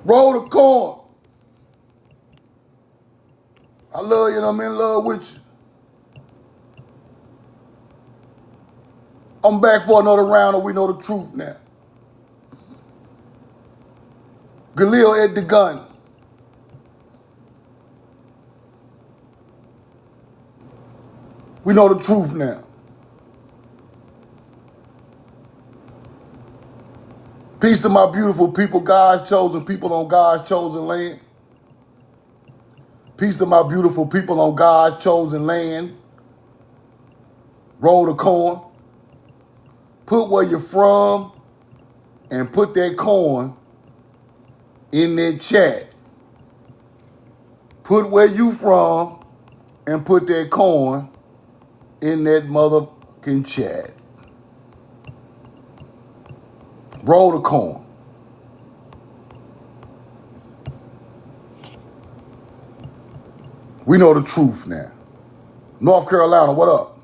Roll the corn. I love you and I'm in love with you. I'm back for another round and we know the truth now. Galil at the gun. We know the truth now. Peace to my beautiful people, God's chosen people on God's chosen land. Peace to my beautiful people on God's chosen land. Roll the corn. Put where you're from and put that corn in that chat. Put where you from and put that corn in that motherfucking chat. Roll the corn. We know the truth now. North Carolina, what up?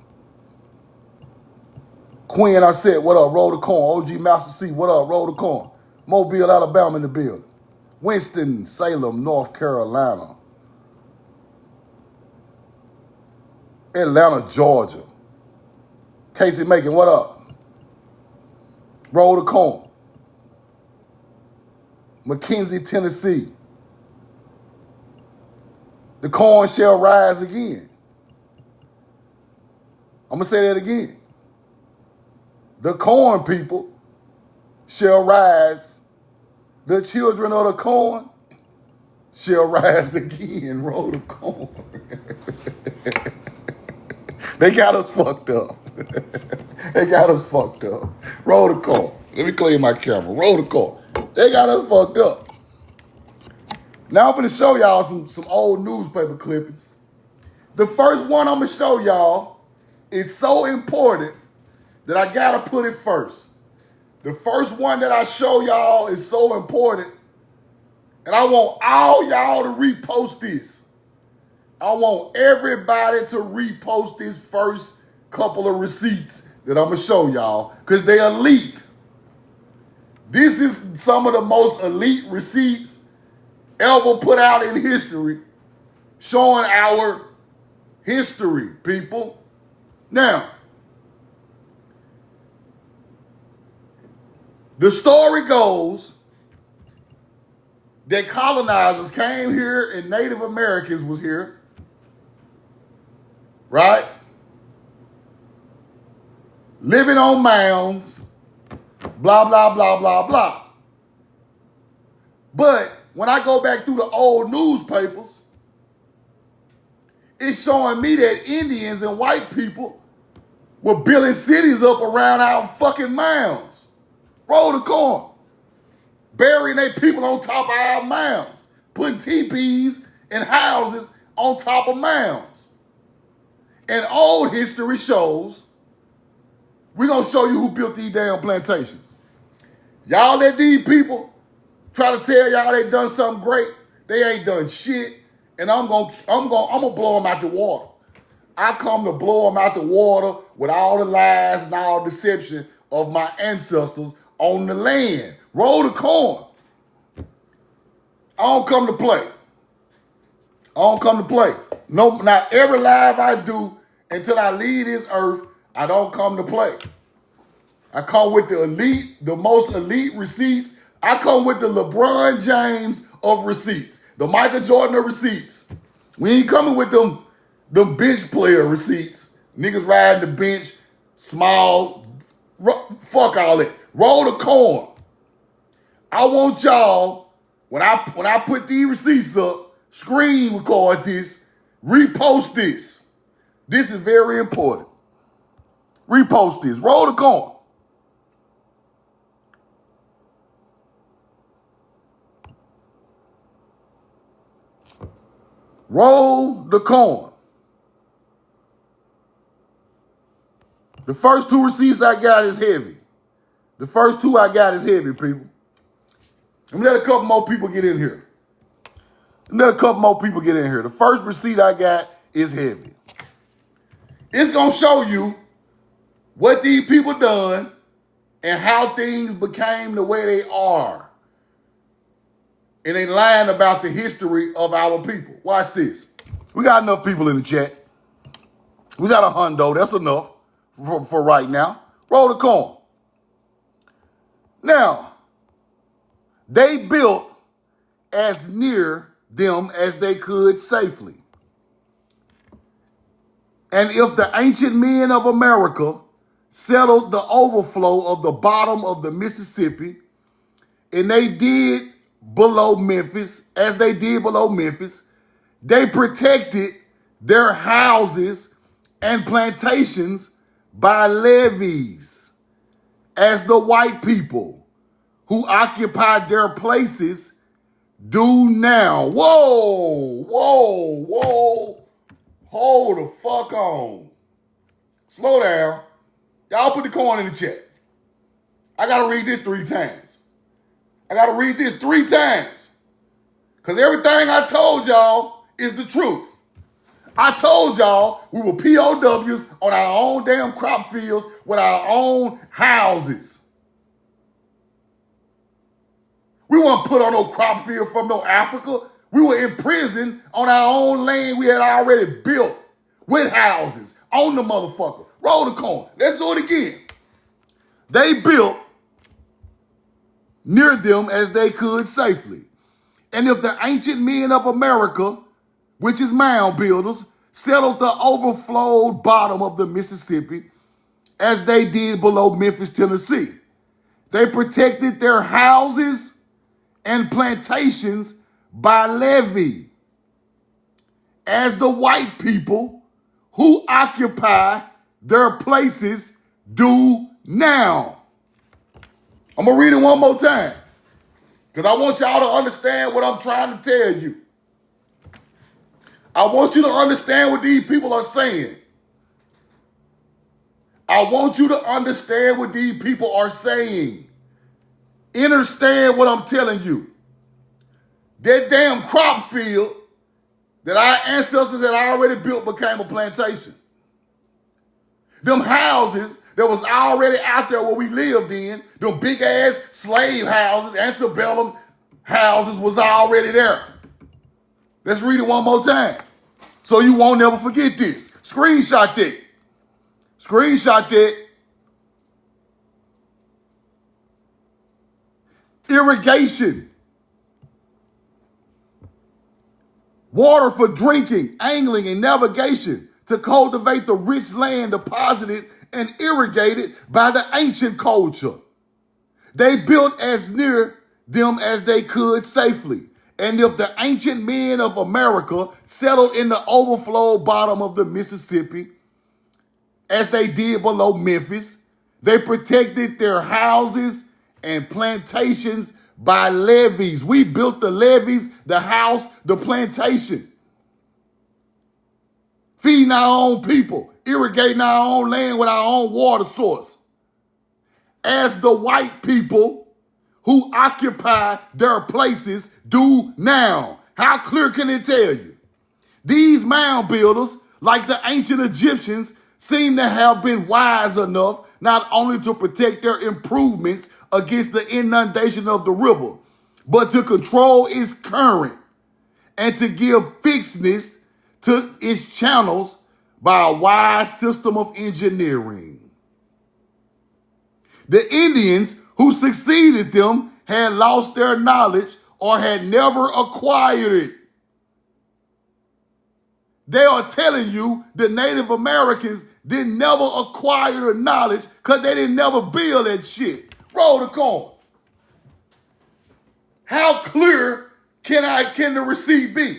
Queen, I said, what up? Roll the corn. OG Master C, what up? Roll the corn. Mobile, Alabama in the building. Winston, Salem, North Carolina. Atlanta, Georgia. Casey Macon, what up? Roll the corn. McKenzie, Tennessee. The corn shall rise again. I'm going to say that again. The corn people shall rise. The children of the corn shall rise again. Roll the corn. They got us fucked up. They got us fucked up. Roll the corn. Let me clean my camera. Roll the corn. They got us fucked up. Now I'm going to show y'all some old newspaper clippings. The first one I'm going to show y'all is so important that I got to put it first. The first one that I show y'all is so important, and I want all y'all to repost this. I want everybody to repost this first couple of receipts that I'm going to show y'all because they're elite. This is some of the most elite receipts ever put out in history, showing our history, people. Now, the story goes that colonizers came here and Native Americans was here, right? Living on mounds, blah, blah, blah, blah, blah. But when I go back through the old newspapers, it's showing me that Indians and white people were building cities up around our fucking mounds. Roll the corn. Burying their people on top of our mounds. Putting teepees and houses on top of mounds. And old history shows, we're going to show you who built these damn plantations. Y'all let these people try to tell y'all they done something great. They ain't done shit. And I'm gonna blow them out the water. I come to blow them out the water with all the lies and all the deception of my ancestors on the land. Roll the corn. I don't come to play. I don't come to play. No, not every live I do until I leave this earth, I don't come to play. I come with the elite, the most elite receipts. I come with the LeBron James of receipts, the Michael Jordan of receipts. We ain't coming with them bench player receipts. Niggas riding the bench, small, fuck all that. Roll the corn. I want y'all, when I put these receipts up, screen record this, repost this. This is very important. Repost this. Roll the corn. Roll the corn. The first two receipts I got is heavy. The first two I got is heavy, people. Let me let a couple more people get in here. Let a couple more people get in here. The first receipt I got is heavy. It's going to show you what these people done and how things became the way they are. and they lying about the history of our people. Watch this. We got enough people in the chat. We got a hundo. That's enough for right now. Roll the coin. Now, they built as near them as they could safely. And if the ancient men of America settled the overflow of the bottom of the Mississippi, and they did below Memphis, as they did below Memphis, they protected their houses and plantations by levees, as the white people who occupied their places do now. Whoa, whoa, whoa. Hold the fuck on. Slow down. Y'all put the coin in the chat. I gotta read this 3 times. Because everything I told y'all is the truth. I told y'all we were POWs on our own damn crop fields with our own houses. We weren't put on no crop field from no Africa. We were in prison on our own land we had already built with houses on the motherfucker. Roll the coin. Let's do it again. They built near them as they could safely. And if the ancient men of America, which is mound builders, settled the overflowed bottom of the Mississippi as they did below Memphis, Tennessee, they protected their houses and plantations by levee, as the white people who occupy their places do now. I'm gonna read it one more time because I want y'all to understand what I'm trying to tell you. I want you to understand what these people are saying. I want you to understand what these people are saying. Understand what I'm telling you. That damn crop field that our ancestors had already built became a plantation. Them houses that was already out there where we lived in, them big ass slave houses, antebellum houses was already there. Let's read it one more time so you won't never forget this. Screenshot that. Screenshot that. Irrigation. Water for drinking, angling, and navigation to cultivate the rich land deposited and irrigated by the ancient culture. They built as near them as they could safely. And if the ancient men of America settled in the overflow bottom of the Mississippi, as they did below Memphis, they protected their houses and plantations by levees. We built the levees, the house, the plantation. Feeding our own people, irrigating our own land with our own water source. As the white people who occupy their places do now. How clear can it tell you? These mound builders, like the ancient Egyptians, seem to have been wise enough not only to protect their improvements against the inundation of the river, but to control its current and to give fixedness to its channels by a wise system of engineering. The Indians who succeeded them had lost their knowledge or had never acquired it. They are telling you the Native Americans didn't never acquire the knowledge because they didn't never build that shit. Roll the coin. How clear can the receipt be?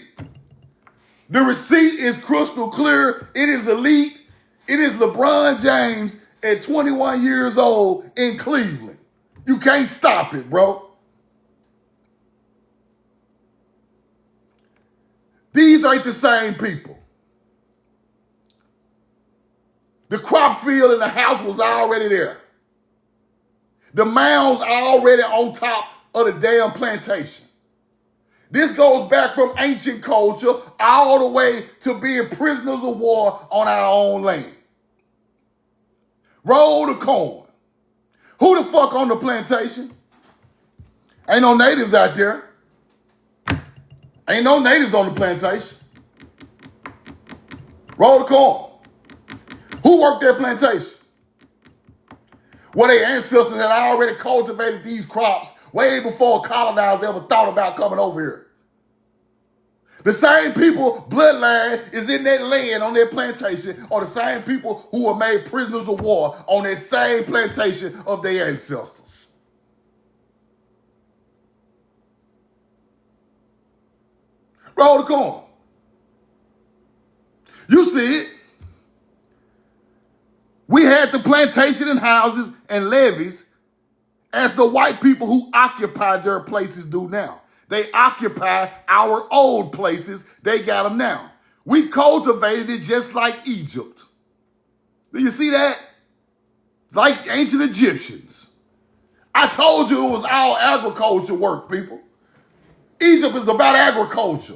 The receipt is crystal clear. It is elite. It is LeBron James at 21 years old in Cleveland. You can't stop it, bro. These ain't the same people. The crop field and the house was already there. The mounds are already on top of the damn plantation. This goes back from ancient culture all the way to being prisoners of war on our own land. Roll the coin. Who the fuck on the plantation? Ain't no natives out there. Ain't no natives on the plantation. Roll the corn. Who worked that plantation? Well, their ancestors had already cultivated these crops way before colonizers ever thought about coming over here. The same people bloodline is in that land on their plantation are the same people who were made prisoners of war on that same plantation of their ancestors. Roll the corn. You see it. We had the plantation and houses and levees as the white people who occupied their places do now. They occupy our old places. They got them now. We cultivated it just like Egypt. Do you see that? Like ancient Egyptians. I told you it was all agriculture work, people. Egypt is about agriculture.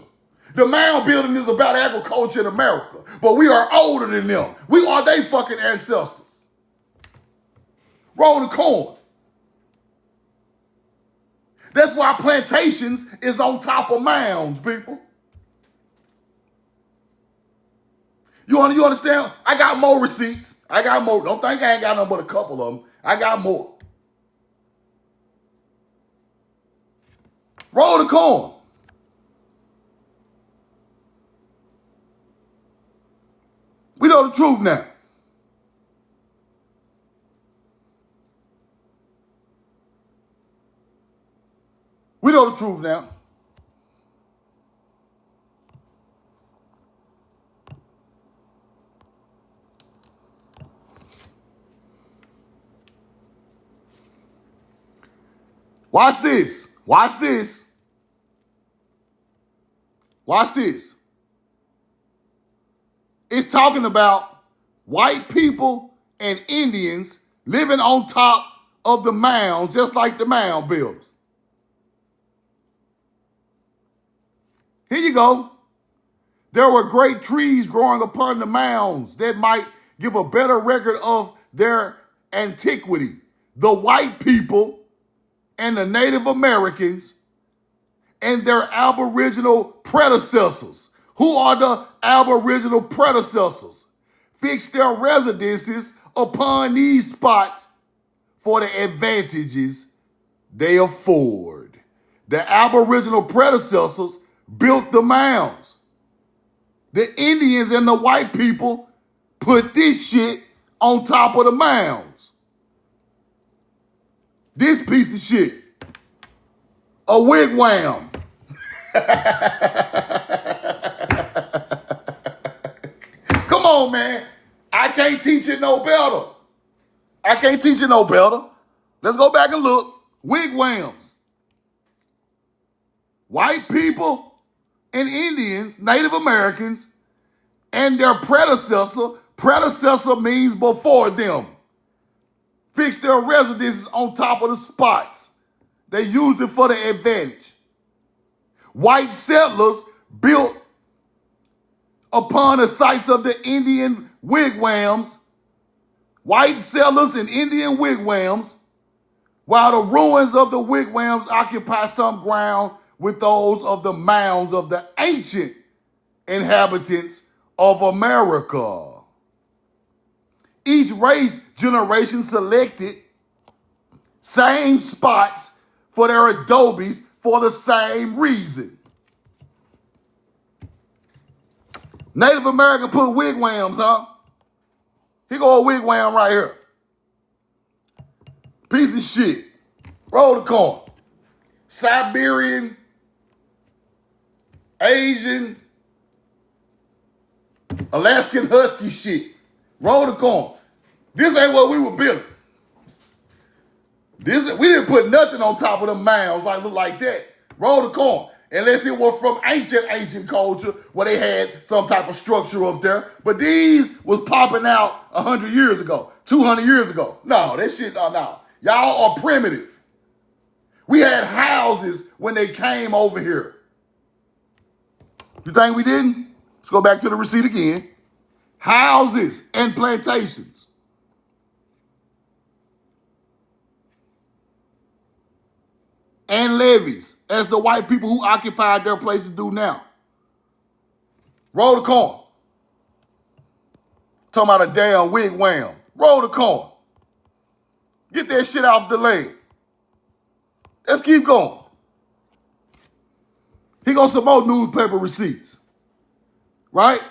The mound building is about agriculture in America. But we are older than them. We are their fucking ancestors. Roll the corn. That's why Plantations is on top of Mounds, people. You understand? I got more receipts. I got more. Don't think I ain't got nothing but a couple of them. I got more. Roll the corn. We know the truth now. We know the truth now. Watch this. Watch this. Watch this. It's talking about white people and Indians living on top of the mound, just like the mound builders. Here you go. There were great trees growing upon the mounds that might give a better record of their antiquity. The white people and the Native Americans and their Aboriginal predecessors. Who are the Aboriginal predecessors? Fixed their residences upon these spots for the advantages they afford. The Aboriginal predecessors built the mounds. The Indians and the white people put this shit on top of the mounds. This piece of shit. A wigwam. Come on, man. I can't teach it no better. I can't teach it no better. Let's go back and look. Wigwams. White people and Indians, Native Americans, and their predecessor. Predecessor means before them. Fixed their residences on top of the spots. They used it for the advantage. White settlers built upon the sites of the Indian wigwams. White settlers and Indian wigwams, while the ruins of the wigwams occupy some ground with those of the mounds of the ancient inhabitants of America. Each race generation selected same spots for their adobes for the same reason. Native American put wigwams, huh? Here go a wigwam right here. Piece of shit. Roll the corn. Siberian, Asian, Alaskan Husky shit. Roll the corn. This ain't what we were building. We didn't put nothing on top of them mounds look like that. Roll the corn. Unless it was from ancient culture where they had some type of structure up there. But these was popping out 100 years ago, 200 years ago. No, that shit, no. Y'all are primitive. We had houses when they came over here. You think we didn't? Let's go back to the receipt again. Houses and plantations. And levees as the white people who occupied their places do now. Roll the coin. Talking about a damn wigwam. Roll the coin. Get that shit off the land. Let's keep going. Here goes some more newspaper receipts. Right?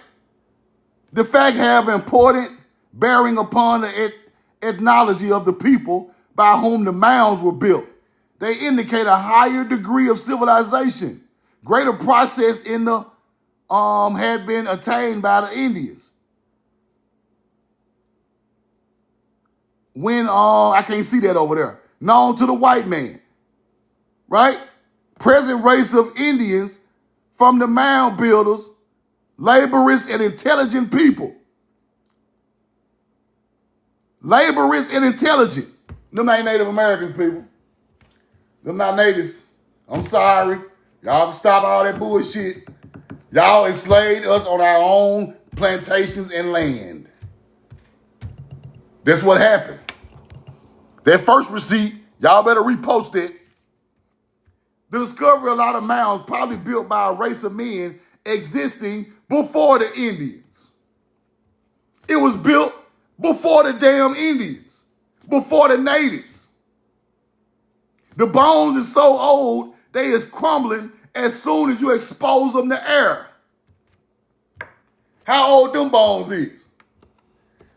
The fact have important bearing upon the ethnology of the people by whom the mounds were built. They indicate a higher degree of civilization. Greater process in the had been attained by the Indians. When I can't see that over there. Known to the white man. Right? Present race of Indians from the mound builders, laborious and intelligent people. Laborious and intelligent. Them ain't Native Americans, people. Them not natives. I'm sorry. Y'all can stop all that bullshit. Y'all enslaved us on our own plantations and land. That's what happened. That first receipt, y'all better repost it. The discovery of a lot of mounds probably built by a race of men existing before the Indians. It was built before the damn Indians, before the natives. The bones is so old, they is crumbling as soon as you expose them to air. How old them bones is?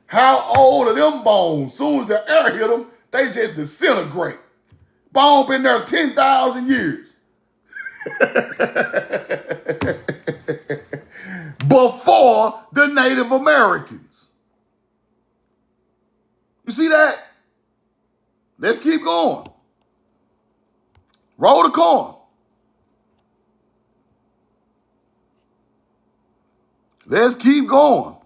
How old are them bones? Soon as the air hit them, they just disintegrate. Bone been there 10,000 years. Before the Native Americans. You see that? Let's keep going. Roll the coin. Let's keep going.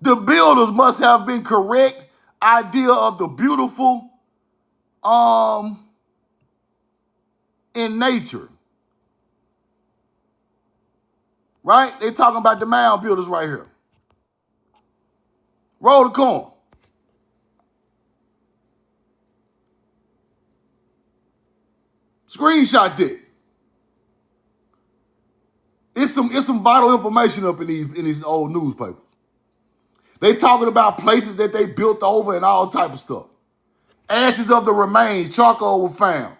The builders must have been correct idea of the beautiful in nature. Right? They talking about the mound builders right here. Roll the coin. Screenshot that. It's some vital information up in these old newspapers. They talking about places that they built over and all type of stuff. Ashes of the remains, charcoal were found.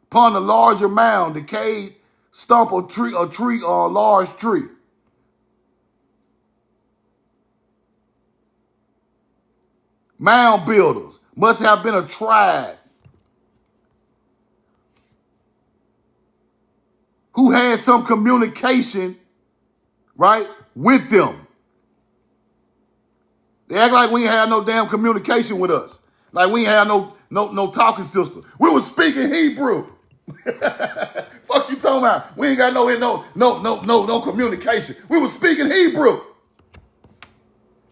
Upon a larger mound, decayed stump of a large tree. Mound builders must have been a tribe who had some communication, right, with them. They act like we ain't had no damn communication with us. Like we ain't had no talking system. We was speaking Hebrew. Fuck you talking about? We ain't got no communication. We was speaking Hebrew.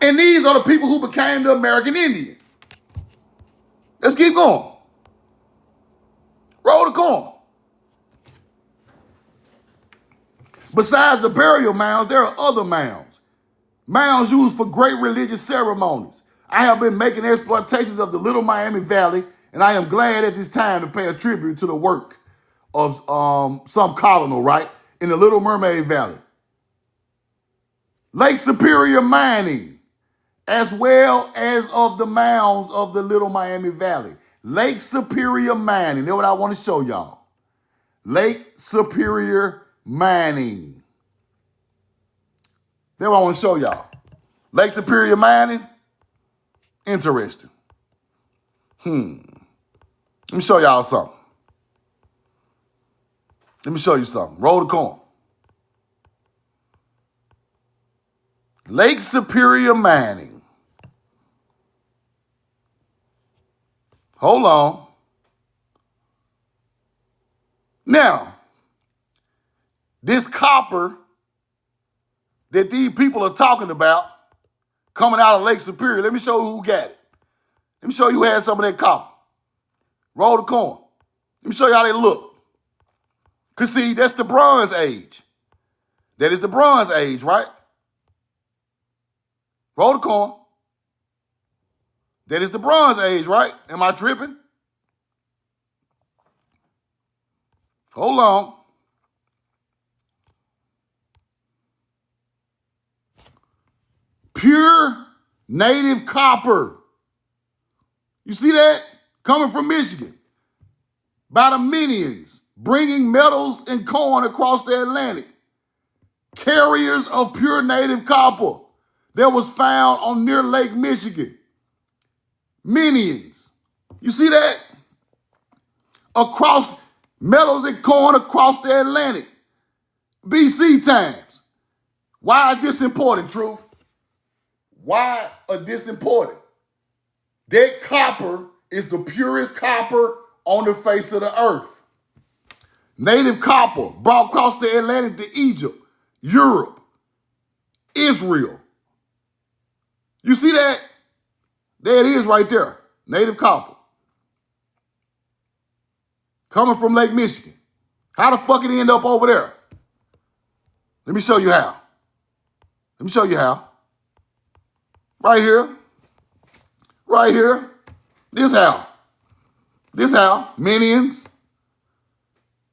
And these are the people who became the American Indian. Let's keep going. Roll the coin. Besides the burial mounds, there are other mounds. Mounds used for great religious ceremonies. I have been making exploitations of the Little Miami Valley, and I am glad at this time to pay a tribute to the work of some colonel, right, in the Little Mermaid Valley. Lake Superior mining, as well as of the mounds of the Little Miami Valley. Lake Superior mining, that's what I want to show y'all. Lake Superior mining. That's what I want to show y'all. Lake Superior mining, interesting. Let me show y'all something. Let me show you something. Roll the coin. Lake Superior mining. Hold on. Now, this copper that these people are talking about coming out of Lake Superior, let me show you who got it. Let me show you who had some of that copper. Roll the coin. Let me show you how they look. Because see, that's the Bronze Age. That is the Bronze Age, right? Roll the coin. That is the Bronze Age, right? Am I tripping? Hold on. Pure native copper. You see that? Coming from Michigan. By the millions, bringing metals and corn across the Atlantic. Carriers of pure native copper that was found on near Lake Michigan. Millions. You see that? Across metals and corn across the Atlantic. BC times. Why is this important, Truth? Why are this important? That copper is the purest copper on the face of the earth. Native copper brought across the Atlantic to Egypt, Europe, Israel. You see that? There it is right there. Native copper. Coming from Lake Michigan. How the fuck it end up over there? Let me show you how. Let me show you how. Right here. Right here. This how. This how. Minions.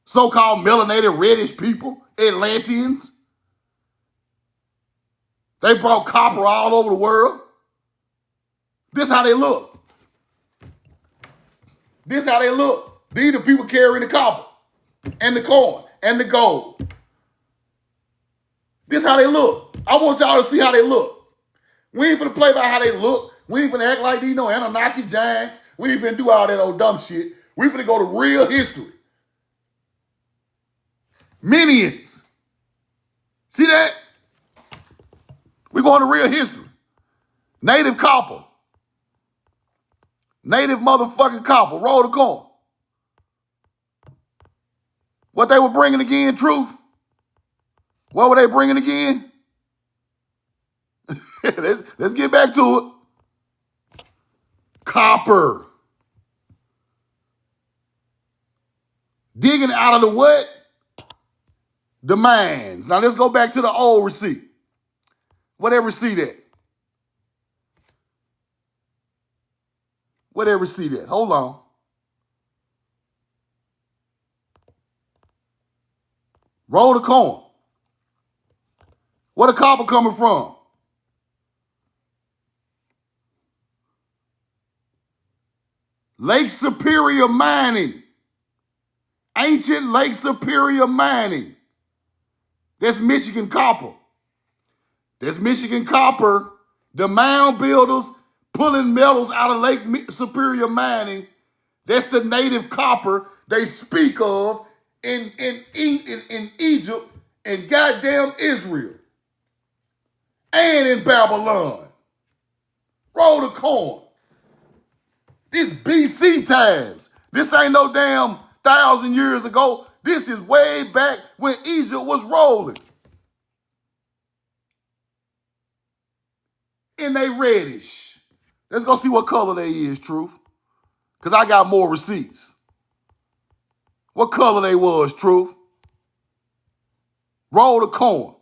So-called melanated reddish people. Atlanteans. They brought copper all over the world. This how they look. This how they look. These are the people carrying the copper and the corn and the gold. This how they look. I want y'all to see how they look. We ain't finna play by how they look. We ain't finna act like these no Anunnaki giants. We ain't finna do all that old dumb shit. We finna go to real history. Minions. See that? We going to real history. Native copper. Native motherfucking copper. Roll the corn. What they were bringing again, Truth? What were they bringing again? let's get back to it. Copper. Digging out of the what? The mines. Now let's go back to the old receipt. Where that receipt at? Where that receipt at? Hold on. Roll the corn. Where the copper coming from? Lake Superior Mining. Ancient Lake Superior Mining. That's Michigan copper. That's Michigan copper. The mound builders pulling metals out of Lake Superior Mining. That's the native copper they speak of in Egypt and goddamn Israel. And in Babylon. Roll the corn. This BC times. This ain't no damn 1,000 years ago. This is way back when Egypt was rolling. And they reddish. Let's go see what color they is, Truth. Because I got more receipts. What color they was, Truth? Roll the corn.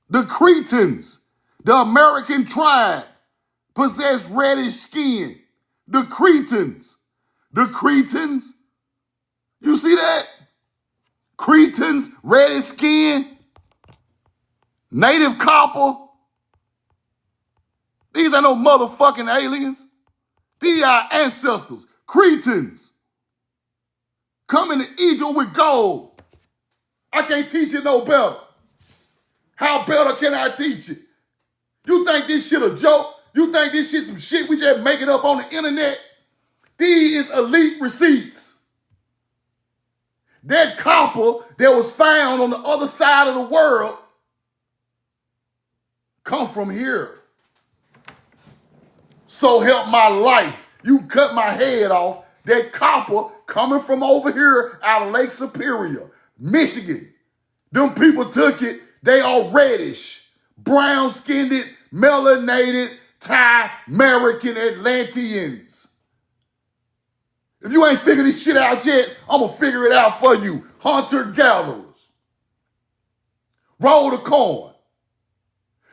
The Cretans, the American tribe, possess reddish skin. The Cretans. The Cretans. You see that? Cretans, reddish skin. Native copper. These ain't no motherfucking aliens. These are ancestors. Cretans. Coming to Egypt with gold. I can't teach it no better. How better can I teach it? You think this shit a joke? You think this shit some shit we just make it up on the internet? These is elite receipts. That copper that was found on the other side of the world come from here. So help my life. You cut my head off. That copper coming from over here out of Lake Superior, Michigan. Them people took it. They are reddish, brown-skinned, melanated, Thai, American Atlanteans. If you ain't figured this shit out yet, I'm going to figure it out for you. Hunter-gatherers. Roll the corn.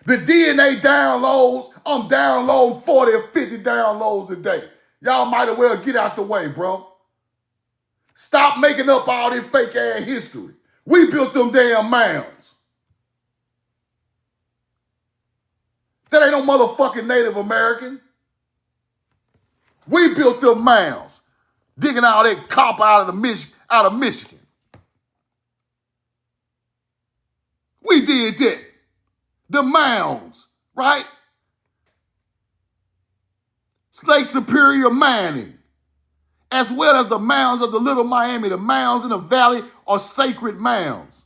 The DNA downloads, I'm downloading 40 or 50 downloads a day. Y'all might as well get out the way, bro. Stop making up all this fake ass history. We built them damn mounds. That ain't no motherfucking Native American. We built them mounds, digging all that copper out of Michigan. We did that. The mounds, right? Lake Superior mining, as well as the mounds of the Little Miami. The mounds in the valley are sacred mounds.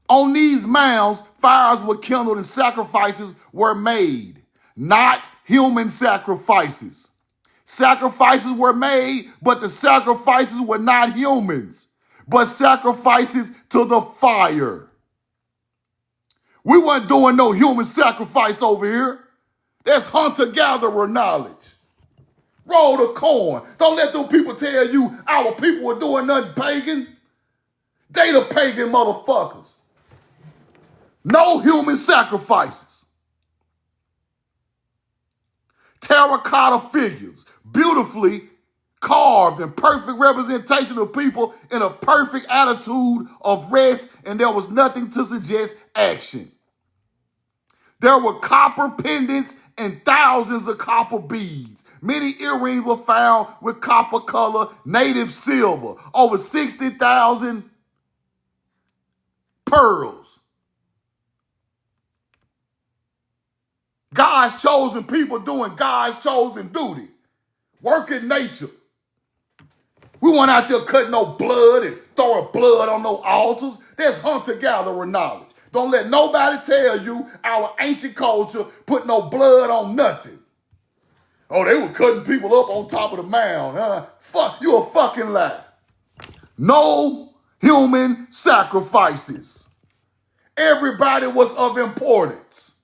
On these mounds, fires were kindled and sacrifices were made, not human sacrifices. Sacrifices were made, but the sacrifices were not humans, but sacrifices to the fire. We weren't doing no human sacrifice over here. That's hunter-gatherer knowledge. Roll the corn. Don't let them people tell you our people were doing nothing pagan. They the pagan motherfuckers. No human sacrifices. Terracotta figures, beautifully carved and perfect representation of people in a perfect attitude of rest, and there was nothing to suggest action. There were copper pendants and thousands of copper beads. Many earrings were found with copper color, native silver, over 60,000 pearls. God's chosen people doing God's chosen duty, working nature. We weren't out there cutting no blood and throwing blood on no altars. That's hunter-gatherer knowledge. Don't let nobody tell you our ancient culture put no blood on nothing. Oh, they were cutting people up on top of the mound, huh? Fuck, you a fucking lie. No human sacrifices. Everybody was of importance.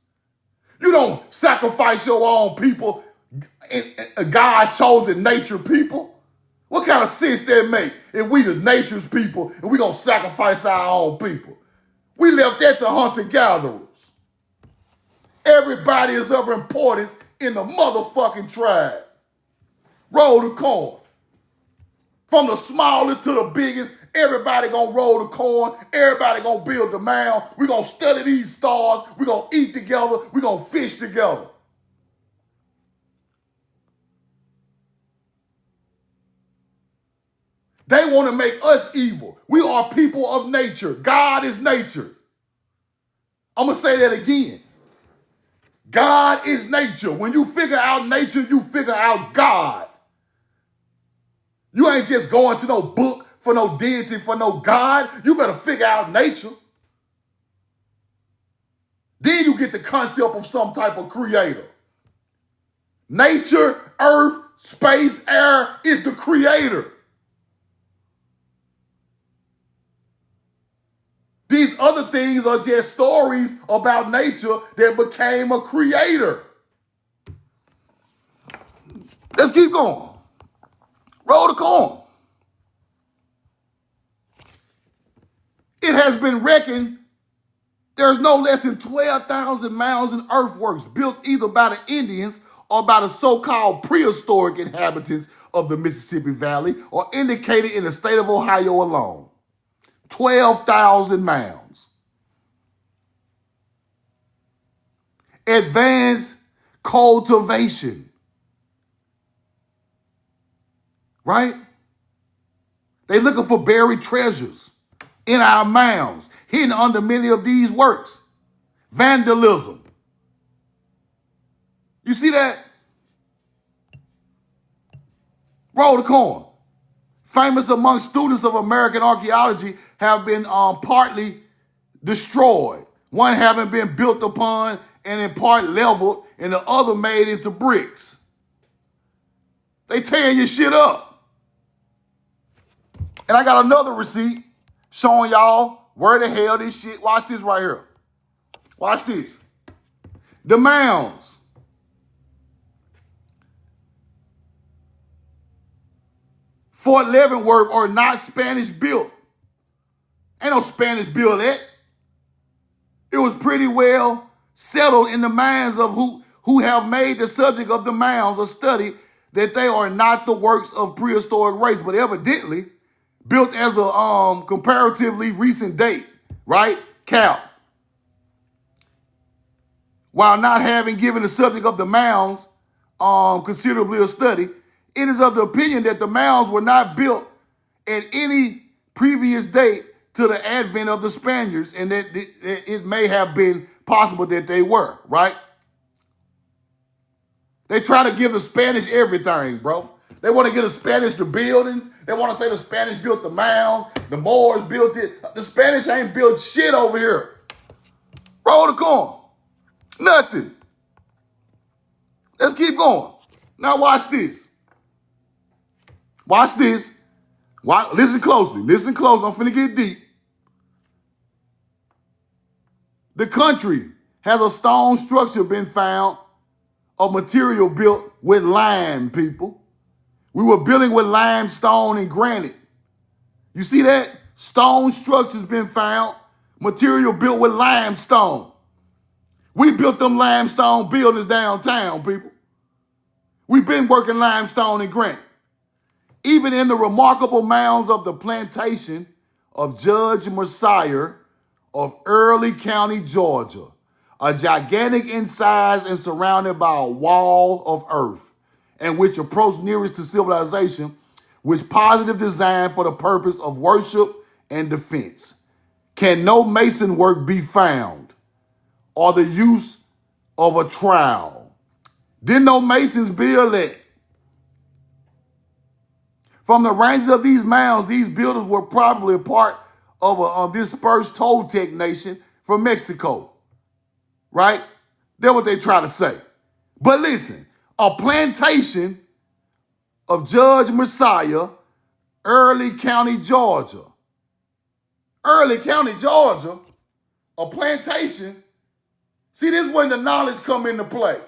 You don't sacrifice your own people, God's chosen nature people. What kind of sense that make if we the nature's people and we gonna sacrifice our own people? We left that to hunter-gatherers. Everybody is of importance in the motherfucking tribe. Roll the corn. From the smallest to the biggest, everybody gonna roll the corn. Everybody gonna build the mound. We gonna study these stars. We gonna eat together. We gonna fish together. They want to make us evil. We are people of nature. God is nature. I'm going to say that again. God is nature. When you figure out nature, you figure out God. You ain't just going to no book for no deity, for no God. You better figure out nature. Then you get the concept of some type of creator. Nature, earth, space, air is the creator. These other things are just stories about nature that became a creator. Let's keep going. Roll the corn. It has been reckoned there's no less than 12,000 mounds and earthworks built either by the Indians or by the so-called prehistoric inhabitants of the Mississippi Valley, or indicated in the state of Ohio alone. 12,000 mounds. Advanced cultivation. Right? They looking for buried treasures in our mounds, hidden under many of these works. Vandalism. You see that? Roll the corn. Famous among students of American archaeology have been partly destroyed. One having been built upon and in part leveled, and the other made into bricks. They tearing your shit up. And I got another receipt showing y'all where the hell this shit. Watch this right here. Watch this. The mounds. Fort Leavenworth are not Spanish built. Ain't no Spanish built that. It was pretty well settled in the minds of who have made the subject of the mounds a study that they are not the works of prehistoric race, but evidently built as a comparatively recent date, right? Cap. While not having given the subject of the mounds considerably a study, it is of the opinion that the mounds were not built at any previous date to the advent of the Spaniards, and that it may have been possible that they were, right? They try to give the Spanish everything, bro. They want to give the Spanish the buildings. They want to say the Spanish built the mounds, the Moors built it. The Spanish ain't built shit over here. Roll the corn. Nothing. Let's keep going. Now watch this. Watch this. Listen closely. Listen close. I'm finna get deep. The country has a stone structure been found of material built with lime, people. We were building with limestone and granite. You see that? Stone structures been found, material built with limestone. We built them limestone buildings downtown, people. We've been working limestone and granite. Even in the remarkable mounds of the plantation of Judge Messiah of Early County, Georgia, a gigantic in size and surrounded by a wall of earth, and which approached nearest to civilization, with positive design for the purpose of worship and defense. Can no mason work be found, or the use of a trowel? Didn't no masons build that? From the ranges of these mounds, these builders were probably a part of a dispersed Toltec nation from Mexico, right? That's what they try to say. But listen, a plantation of Judge Messiah, Early County, Georgia. Early County, Georgia, a plantation. See, this is when the knowledge come into play.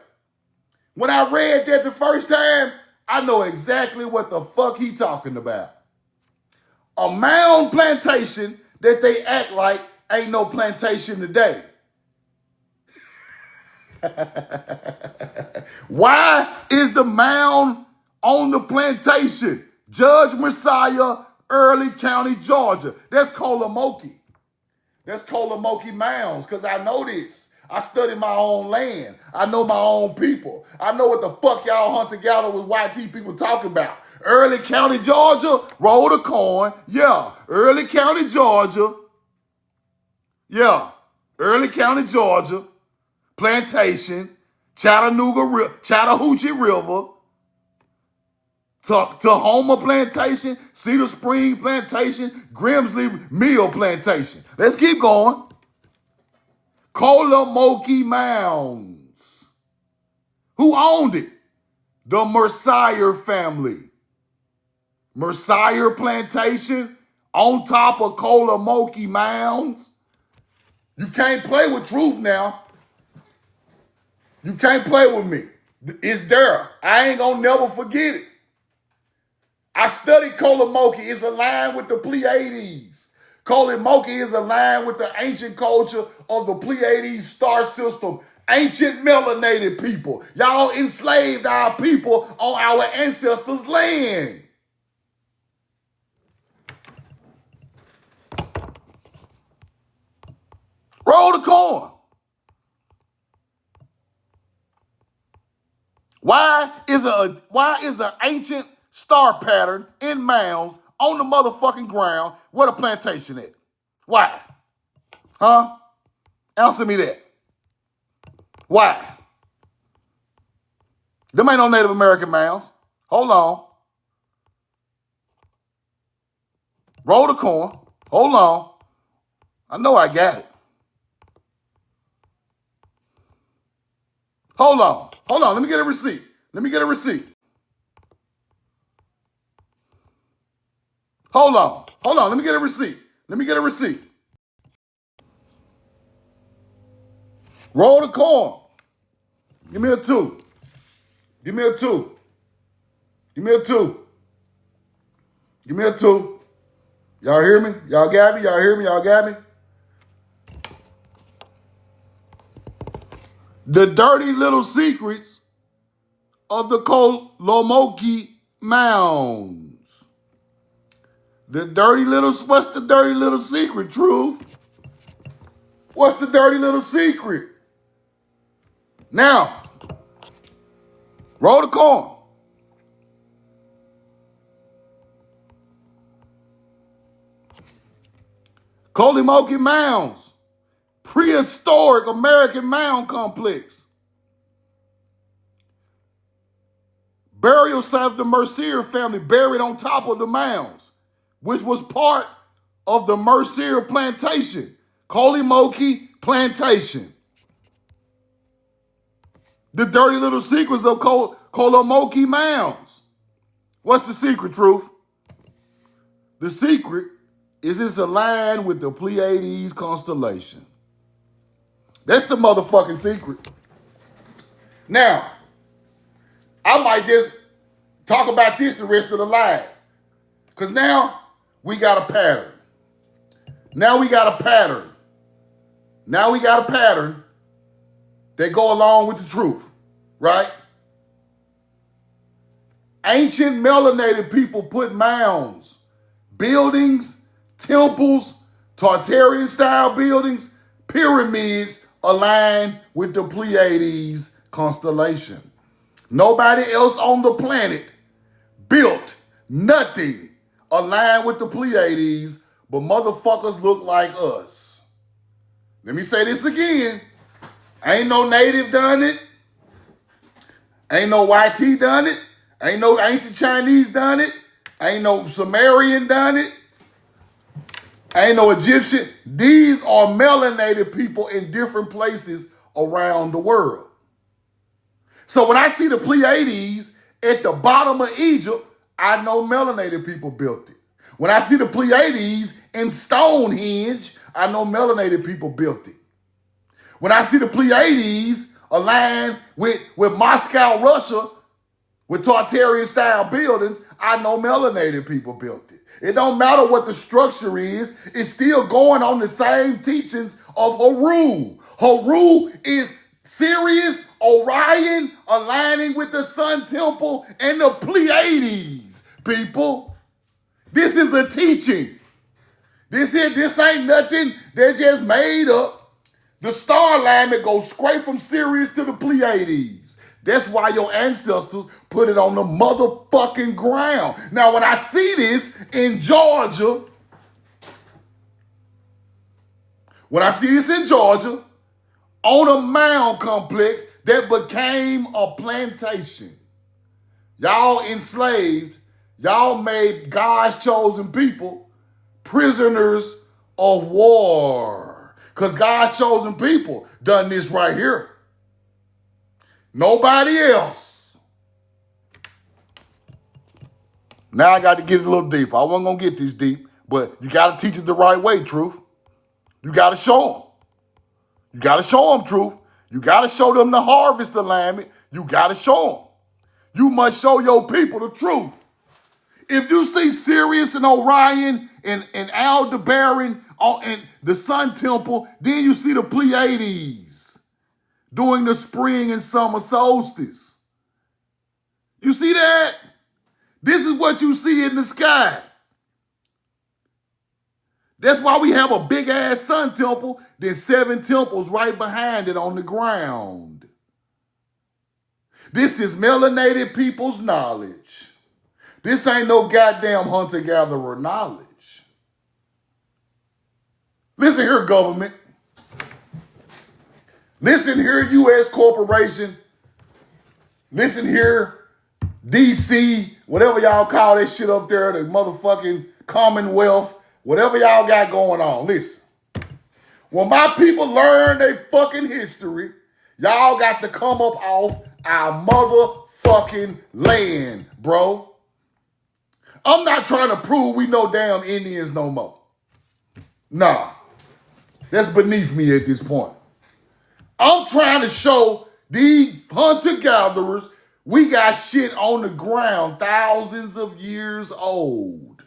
When I read that the first time, I know exactly what the fuck he talking about. A mound plantation that they act like ain't no plantation today. Why is the mound on the plantation? Judge Messiah, Early County, Georgia. That's Colamoki. That's Colamoki Mounds, because I know this. I study my own land. I know my own people. I know what the fuck y'all hunter-gatherer with YT people talking about. Early County, Georgia, roll the coin. Yeah, Early County, Georgia. Yeah, Early County, Georgia. Plantation, Chattahoochee River, Tahoma Plantation, Cedar Spring Plantation, Grimsley Mill Plantation. Let's keep going. Colamoki Mounds. Who owned it? The Mercier family. Mercier Plantation on top of Colamoki Mounds. You can't play with truth now. You can't play with me. It's there. I ain't gonna never forget it. I studied Colamoki. It's aligned with the Pleiades. Colamoki is aligned with the ancient culture of the Pleiades star system. Ancient melanated people. Y'all enslaved our people on our ancestors' land. Roll the coin. Why is an ancient star pattern in mounds on the motherfucking ground where the plantation at? Why? Huh? Answer me that. Why? Them ain't no Native American mounds. Hold on. Roll the coin. Hold on. I know I got it. Hold on. Hold on. Let me get a receipt. Let me get a receipt. Hold on. Hold on. Let me get a receipt. Let me get a receipt. Roll the coin. Give me a 2. Give me a 2. Give me a 2. Give me a 2. Y'all hear me? Y'all got me? Y'all hear me? Y'all got me? The dirty little secrets of the Kolomoki Mounds. What's the dirty little secret, Truth? What's the dirty little secret? Now, roll the coin. Kolomoki Mounds, prehistoric American mound complex. Burial site of the Mercier family buried on top of the mounds, which was part of the Mercier plantation, Kolomoki Plantation. The dirty little secrets of Kolomoki Mounds. What's the secret, Truth? The secret is it's aligned with the Pleiades constellation. That's the motherfucking secret. Now, I might just talk about this the rest of the life. Because now we got a pattern. Now we got a pattern that go along with the truth, right? Ancient melanated people put mounds, buildings, temples, Tartarian-style buildings, pyramids aligned with the Pleiades constellation. Nobody else on the planet built nothing aligned with the Pleiades, but motherfuckers look like us. Let me say this again. Ain't no native done it. Ain't no YT done it. Ain't no ancient Chinese done it. Ain't no Sumerian done it. Ain't no Egyptian. These are melanated people in different places around the world. So when I see the Pleiades at the bottom of Egypt, I know melanated people built it. When I see the Pleiades in Stonehenge, I know melanated people built it. When I see the Pleiades aligned with Moscow, Russia, with Tartarian-style buildings, I know melanated people built it. It don't matter what the structure is, it's still going on the same teachings of Haru. Haru is Sirius, Orion, aligning with the Sun Temple and the Pleiades, people. This is a teaching. This ain't nothing that just made up. The star alignment goes straight from Sirius to the Pleiades. That's why your ancestors put it on the motherfucking ground. Now, when I see this in Georgia, on a mound complex that became a plantation, y'all enslaved, y'all made God's chosen people prisoners of war. Because God's chosen people done this right here. Nobody else. Now I got to get it a little deeper. I wasn't going to get this deep, but you got to teach it the right way, Truth. You got to show them. You got to show them, Truth. You got to show them the harvest alignment. You got to show them. You must show your people the truth. If you see Sirius and Orion and Aldebaran in the Sun Temple, then you see the Pleiades during the spring and summer solstice. You see that? This is what you see in the sky. That's why we have a big-ass Sun Temple, then 7 temples right behind it on the ground. This is melanated people's knowledge. This ain't no goddamn hunter-gatherer knowledge. Listen here, government. Listen here, U.S. corporation. Listen here, D.C., whatever y'all call that shit up there, the motherfucking Commonwealth, whatever y'all got going on. Listen. When my people learn their fucking history, y'all got to come up off our motherfucking land, bro. I'm not trying to prove we know damn Indians no more. Nah. That's beneath me at this point. I'm trying to show these hunter-gatherers we got shit on the ground thousands of years old.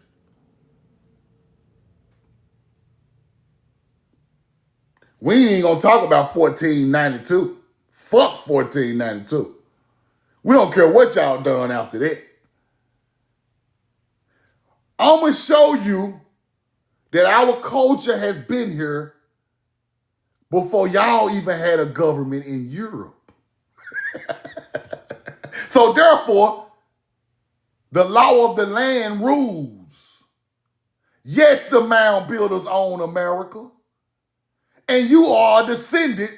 We ain't even gonna talk about 1492. Fuck 1492. We don't care what y'all done after that. I'm going to show you that our culture has been here before y'all even had a government in Europe. So therefore, the law of the land rules. Yes, the mound builders own America. And you are a descendant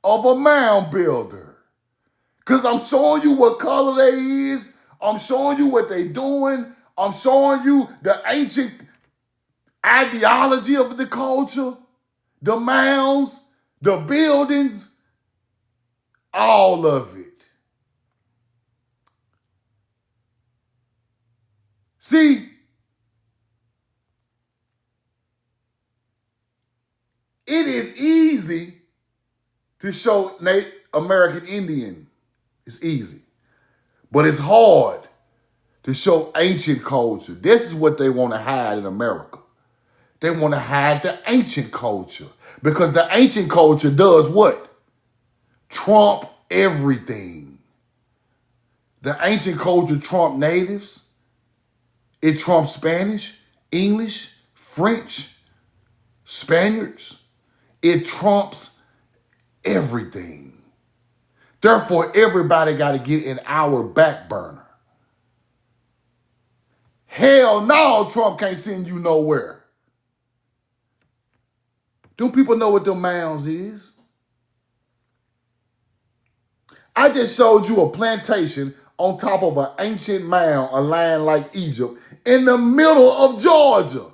of a mound builder. Because I'm showing you what color they is. I'm showing you what they doing. I'm showing you the ancient ideology of the culture, the mounds, the buildings, all of it. See, it is easy to show Native American Indian. It's easy. But it's hard to show ancient culture. This is what they want to hide in America. They want to hide the ancient culture. Because the ancient culture does what? Trump everything. The ancient culture trump natives. It trumps Spanish, English, French, Spaniards. It trumps everything. Therefore, everybody got to get in our back burner. Hell no, Trump can't send you nowhere. Don't people know what the Mounds is? I just showed you a plantation on top of an ancient mound, a land like Egypt, in the middle of Georgia.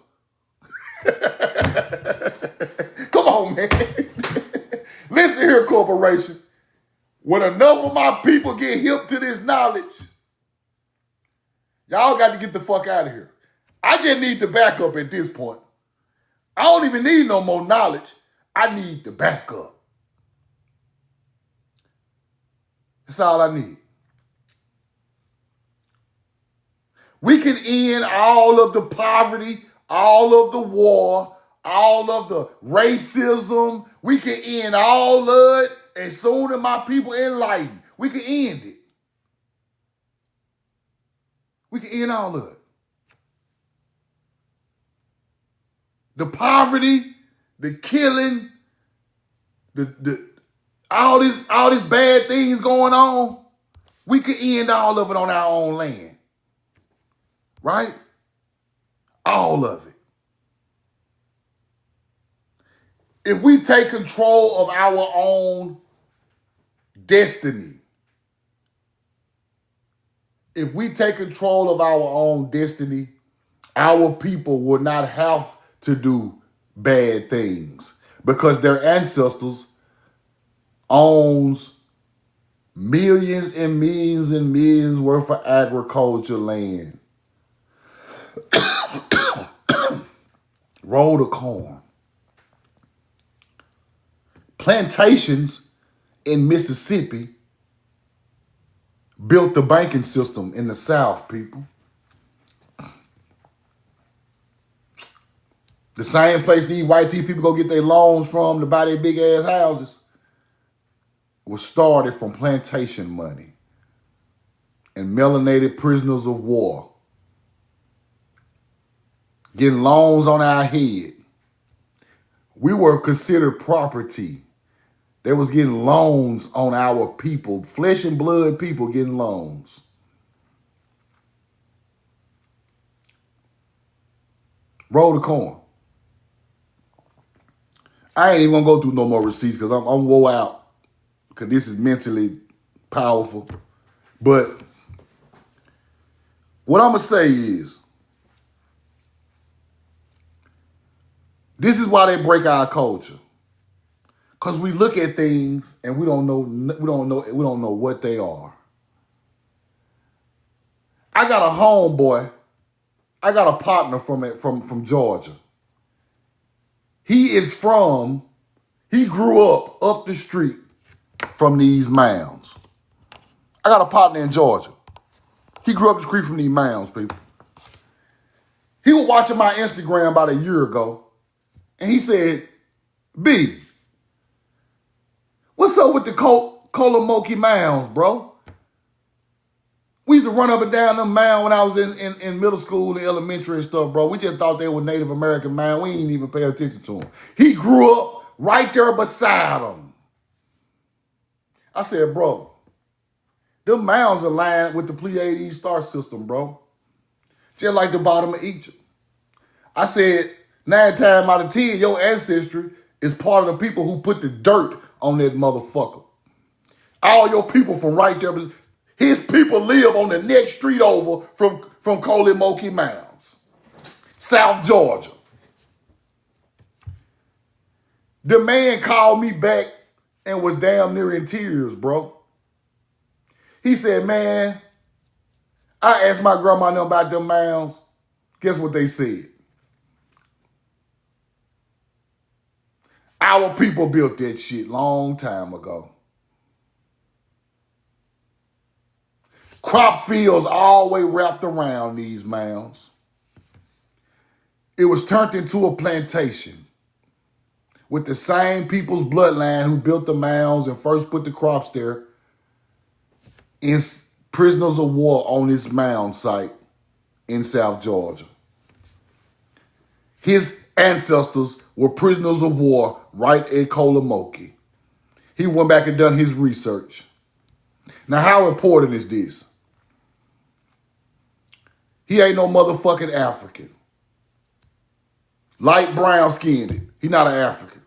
Come on, man. Listen here, corporation. When enough of my people get hip to this knowledge, y'all got to get the fuck out of here. I just need the backup at this point. I don't even need no more knowledge. I need the backup. That's all I need. We can end all of the poverty, all of the war, all of the racism. We can end all of it as soon as my people enlighten. We can end it. We can end all of it. The poverty, the killing, all these bad things going on, we can end all of it on our own land. Right? All of it. If we take control of our own destiny, if we take control of our own destiny, our people will not have to do bad things because their ancestors owns millions and millions and millions worth of agriculture land. Roll the corn. Plantations in Mississippi built the banking system in the South, people. The same place these white people go get their loans from to buy their big ass houses was started from plantation money and melanated prisoners of war getting loans on our head. We were considered property. They was getting loans on our people, flesh and blood people getting loans. Roll the corn. I ain't even gonna go through no more receipts because I'm wore out because this is mentally powerful. But what I'm gonna say is, this is why they break our culture. Because we look at things and we don't know what they are. I got a homeboy. I got a partner from Georgia. He grew up the street from these mounds. I got a partner in Georgia. He grew up the street from these mounds, people. He was watching my Instagram about a year ago, and he said, B, what's up with the Kolomoki Mounds, bro. We used to run up and down them mounds when I was in middle school and elementary and stuff, bro. We just thought they were Native American mounds. We didn't even pay attention to them. He grew up right there beside them. I said, brother, them mounds are lined with the Pleiades star system, bro. Just like the bottom of Egypt. I said, 9 times out of 10, your ancestry is part of the people who put the dirt on that motherfucker. All your people from right there, his people live on the next street over from Kolomoki Mounds, South Georgia. The man called me back and was damn near in tears, bro. He said, man, I asked my grandma about them mounds. Guess what they said? Our people built that shit long time ago. Crop fields always wrapped around these mounds. It was turned into a plantation with the same people's bloodline who built the mounds and first put the crops there in prisoners of war on this mound site in South Georgia. His ancestors were prisoners of war right at Kolomoki. He went back and done his research. Now, how important is this? He ain't no motherfucking African. Light brown skinned. He not an African.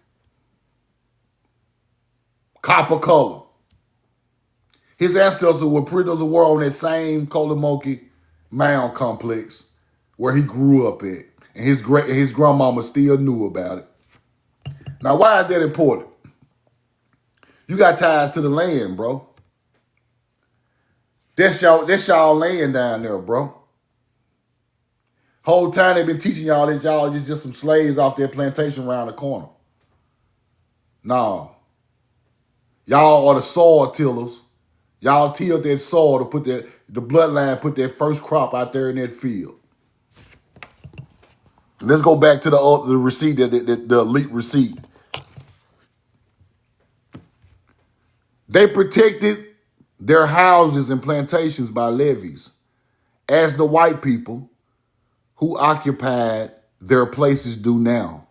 Copper color. His ancestors were prisoners of war on that same Kolomoki mound complex where he grew up at. And his grandmama still knew about it. Now, why is that important? You got ties to the land, bro. That's y'all land down there, bro. Whole time they've been teaching y'all that y'all is just some slaves off their plantation around the corner. No. Y'all are the soil tillers. Y'all tilled that soil to put the bloodline, put their first crop out there in that field. Let's go back to the receipt, the elite receipt. They protected their houses and plantations by levees, as the white people who occupied their places do now.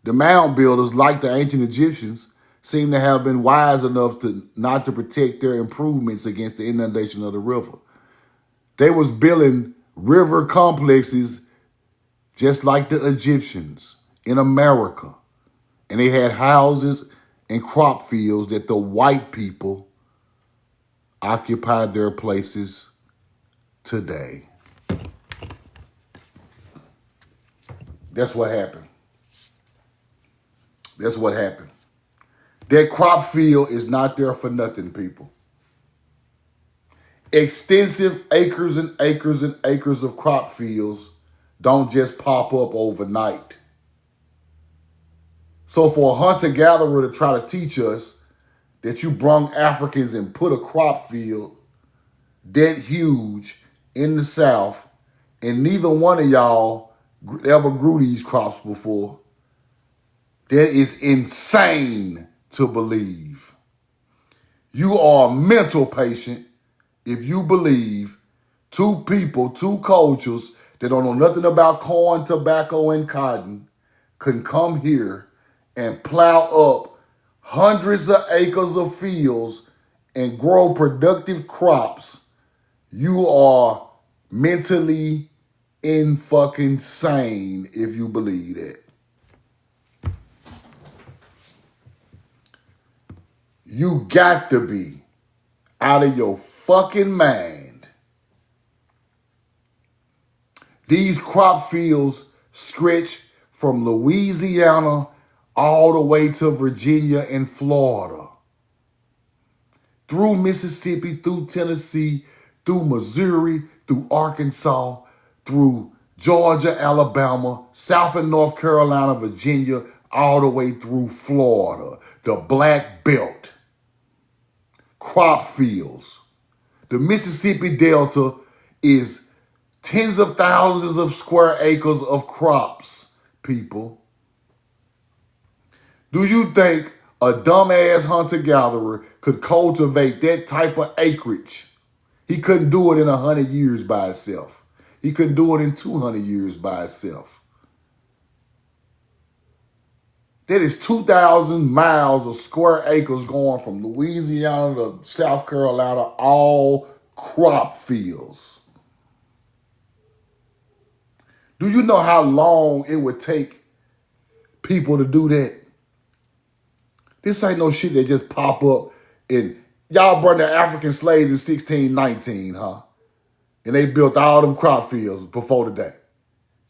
The mound builders, like the ancient Egyptians, seem to have been wise enough not to protect their improvements against the inundation of the river. They was building river complexes just like the Egyptians in America. And they had houses and crop fields that the white people occupied their places today. That's what happened. That's what happened. That crop field is not there for nothing, people. Extensive acres and acres and acres of crop fields don't just pop up overnight. So for a hunter-gatherer to try to teach us that you brung Africans and put a crop field that huge in the South, and neither one of y'all ever grew these crops before, that is insane to believe. You are a mental patient if you believe two people, two cultures that don't know nothing about corn, tobacco, and cotton can come here and plow up hundreds of acres of fields and grow productive crops. You are mentally fucking sane if you believe that. You got to be out of your fucking mind. These crop fields stretch from Louisiana all the way to Virginia and Florida, through Mississippi, through Tennessee, through Missouri, through Arkansas, through Georgia, Alabama, South and North Carolina, Virginia, all the way through Florida, the Black Belt. Crop fields. The Mississippi Delta is tens of thousands of square acres of crops, people. Do you think A dumbass hunter-gatherer could cultivate that type of acreage. He couldn't do it in 100 years by himself. He couldn't do it in 200 years by himself. That is 2,000 miles of square acres going from Louisiana to South Carolina, all crop fields. Do you know how long it would take people to do that? This ain't no shit that just pop up and y'all burned the African slaves in 1619, huh? And they built all them crop fields before the day.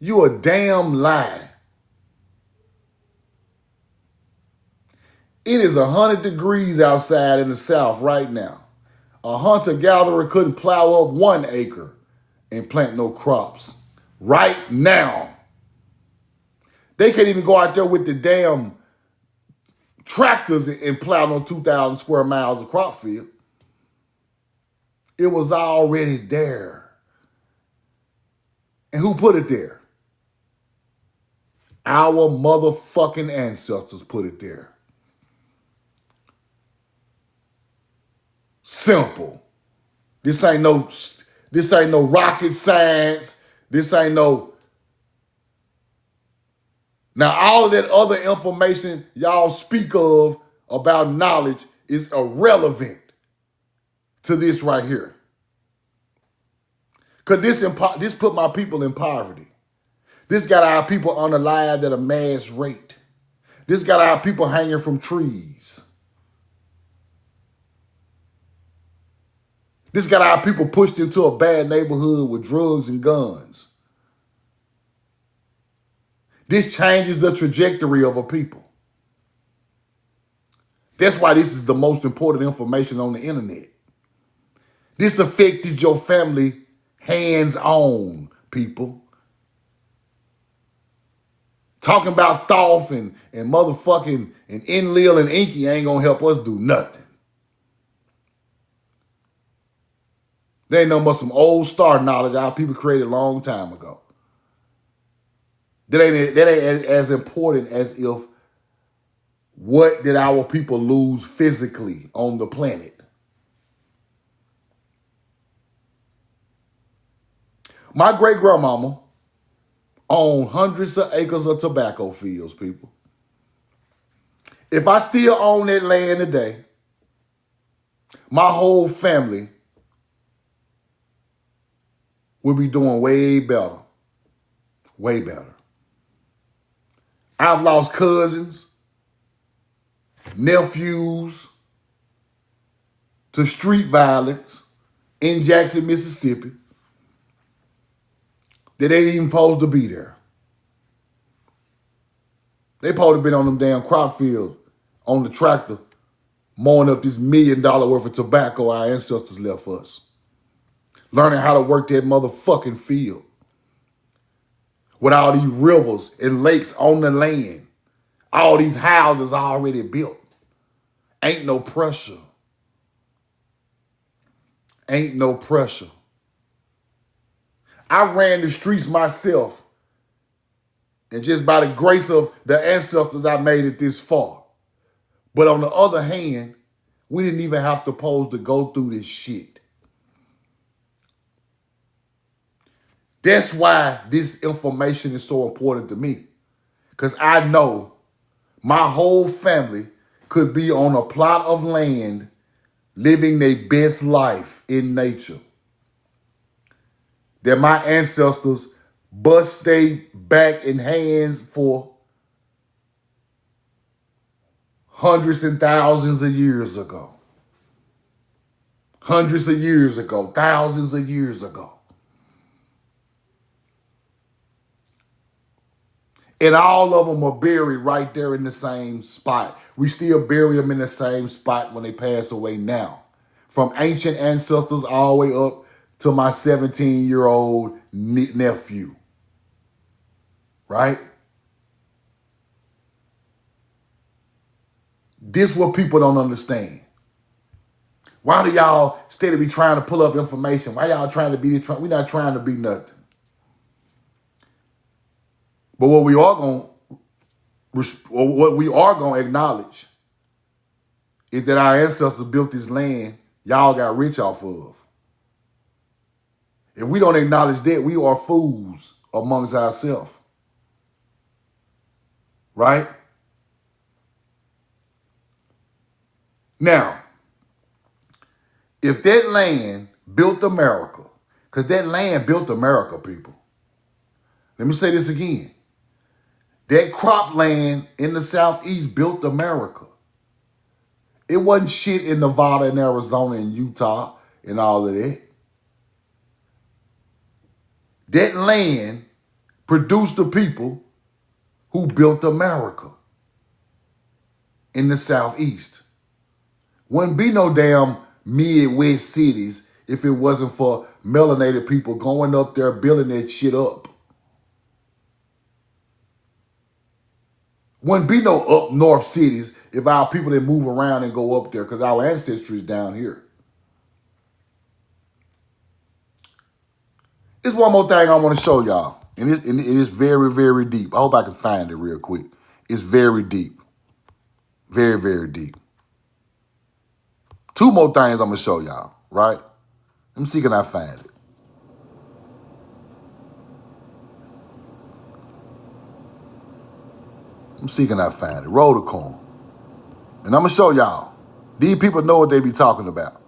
You a damn lie. It is 100 degrees outside in the South right now. A hunter-gatherer couldn't plow up 1 acre and plant no crops. Right now. They can't even go out there with the damn tractors and plow no 2,000 square miles of crop field. It was already there. And who put it there? Our motherfucking ancestors put it there. Simple. This ain't no rocket science. This ain't no. Now, all of that other information y'all speak of about knowledge is irrelevant to this right here. Because this put my people in poverty. This got our people unalive at a mass rate. This got our people hanging from trees. This got our people pushed into a bad neighborhood with drugs and guns. This changes the trajectory of a people. That's why this is the most important information on the internet. This affected your family hands-on, people. Talking about Thoth and motherfucking and Enlil and Inky ain't gonna help us do nothing. They ain't nothing but some old star knowledge our people created a long time ago. That ain't as important as if what did our people lose physically on the planet? My great-grandmama owned hundreds of acres of tobacco fields, people. If I still own that land today, my whole family would be doing way better. Way better. I've lost cousins, nephews to street violence in Jackson, Mississippi that ain't even supposed to be there. They supposed to been on them damn crop fields on the tractor mowing up this $1 million worth of tobacco our ancestors left us. Learning how to work that motherfucking field. With all these rivers and lakes on the land. All these houses already built. Ain't no pressure. Ain't no pressure. I ran the streets myself. And just by the grace of the ancestors, I made it this far. But on the other hand, we didn't even have to go through this shit. That's why this information is so important to me. Because I know my whole family could be on a plot of land living their best life in nature. That my ancestors bust their back and hands for hundreds and thousands of years ago. Hundreds of years ago, thousands of years ago. And all of them are buried right there in the same spot. We still bury them in the same spot when they pass away now. From ancient ancestors all the way up to my 17-year-old nephew. Right? This is what people don't understand. Why do y'all steady be trying to pull up information? Why y'all trying to be this? We're not trying to be nothing. But what we are going to acknowledge is that our ancestors built this land y'all got rich off of. If we don't acknowledge that, we are fools amongst ourselves. Right? Now, if that land built America, because that land built America, people. Let me say this again. That cropland in the Southeast built America. It wasn't shit in Nevada and Arizona and Utah and all of that. That land produced the people who built America in the Southeast. Wouldn't be no damn Midwest cities if it wasn't for melanated people going up there building that shit up. Wouldn't be no up north cities if our people didn't move around and go up there because our ancestry is down here. There's one more thing I want to show y'all. And it is very, very deep. I hope I can find it real quick. It's very deep. Very, very deep. Two more things I'm going to show y'all, right? Let me see can I find it. Let me see can I find it. Roll the coin. And I'm going to show y'all. These people know what they be talking about.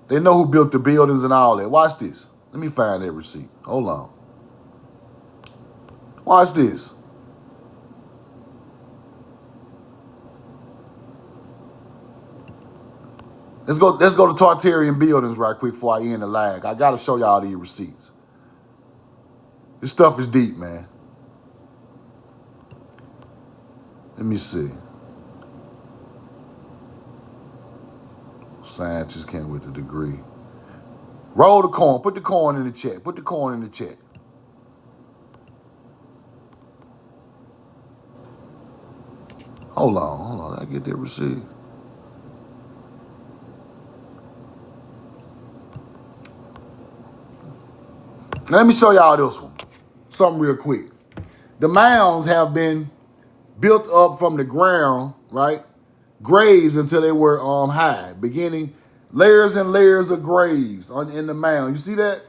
They know who built the buildings and all that. Watch this. Let me find that receipt. Hold on. Watch this. Let's go to Tartarian buildings right quick before I end the lag. I got to show y'all these receipts. This stuff is deep, man. Let me see. Scientists came with a degree. Roll the coin. Put the coin in the chat. Put the coin in the chat. Hold on. I get that receipt. Now let me show y'all this one. Something real quick. The mounds have been built up from the ground, right? Graves until they were high, beginning layers and layers of graves in the mound. You see that?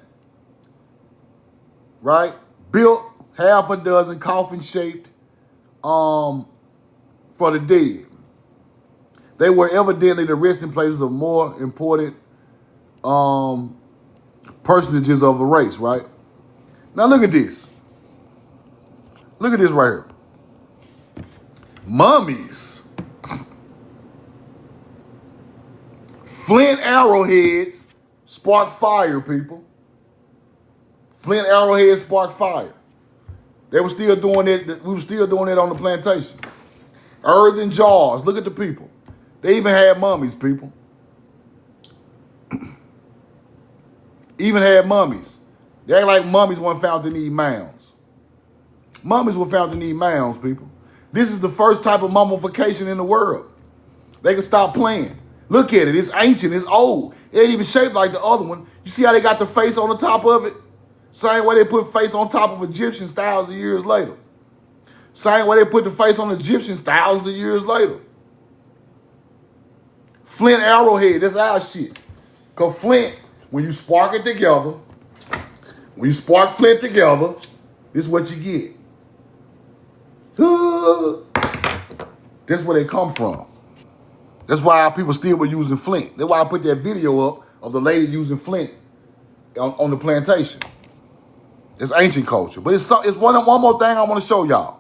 Right? Built half a dozen coffin-shaped for the dead. They were evidently the resting places of more important personages of the race, right? Now look at this. Look at this right here. Mummies. Flint arrowheads spark fire, people. Flint arrowheads spark fire. They were still doing it. We were still doing it on the plantation. Earthen jars. Look at the people. They even had mummies, people. Even had mummies. They act like mummies weren't found in these mounds. Mummies were found in these mounds, people. This is the first type of mummification in the world. They can stop playing. Look at it. It's ancient. It's old. It ain't even shaped like the other one. You see how they got the face on the top of it? Same way they put face on top of Egyptians thousands of years later. Same way they put the face on Egyptians thousands of years later. Flint arrowhead. That's our shit. Because flint, when you spark it together, when you spark flint together, this is what you get. That's where they come from. That's why our people still were using flint. That's why I put that video up of the lady using flint on the plantation. It's ancient culture. But it's one more thing I want to show y'all.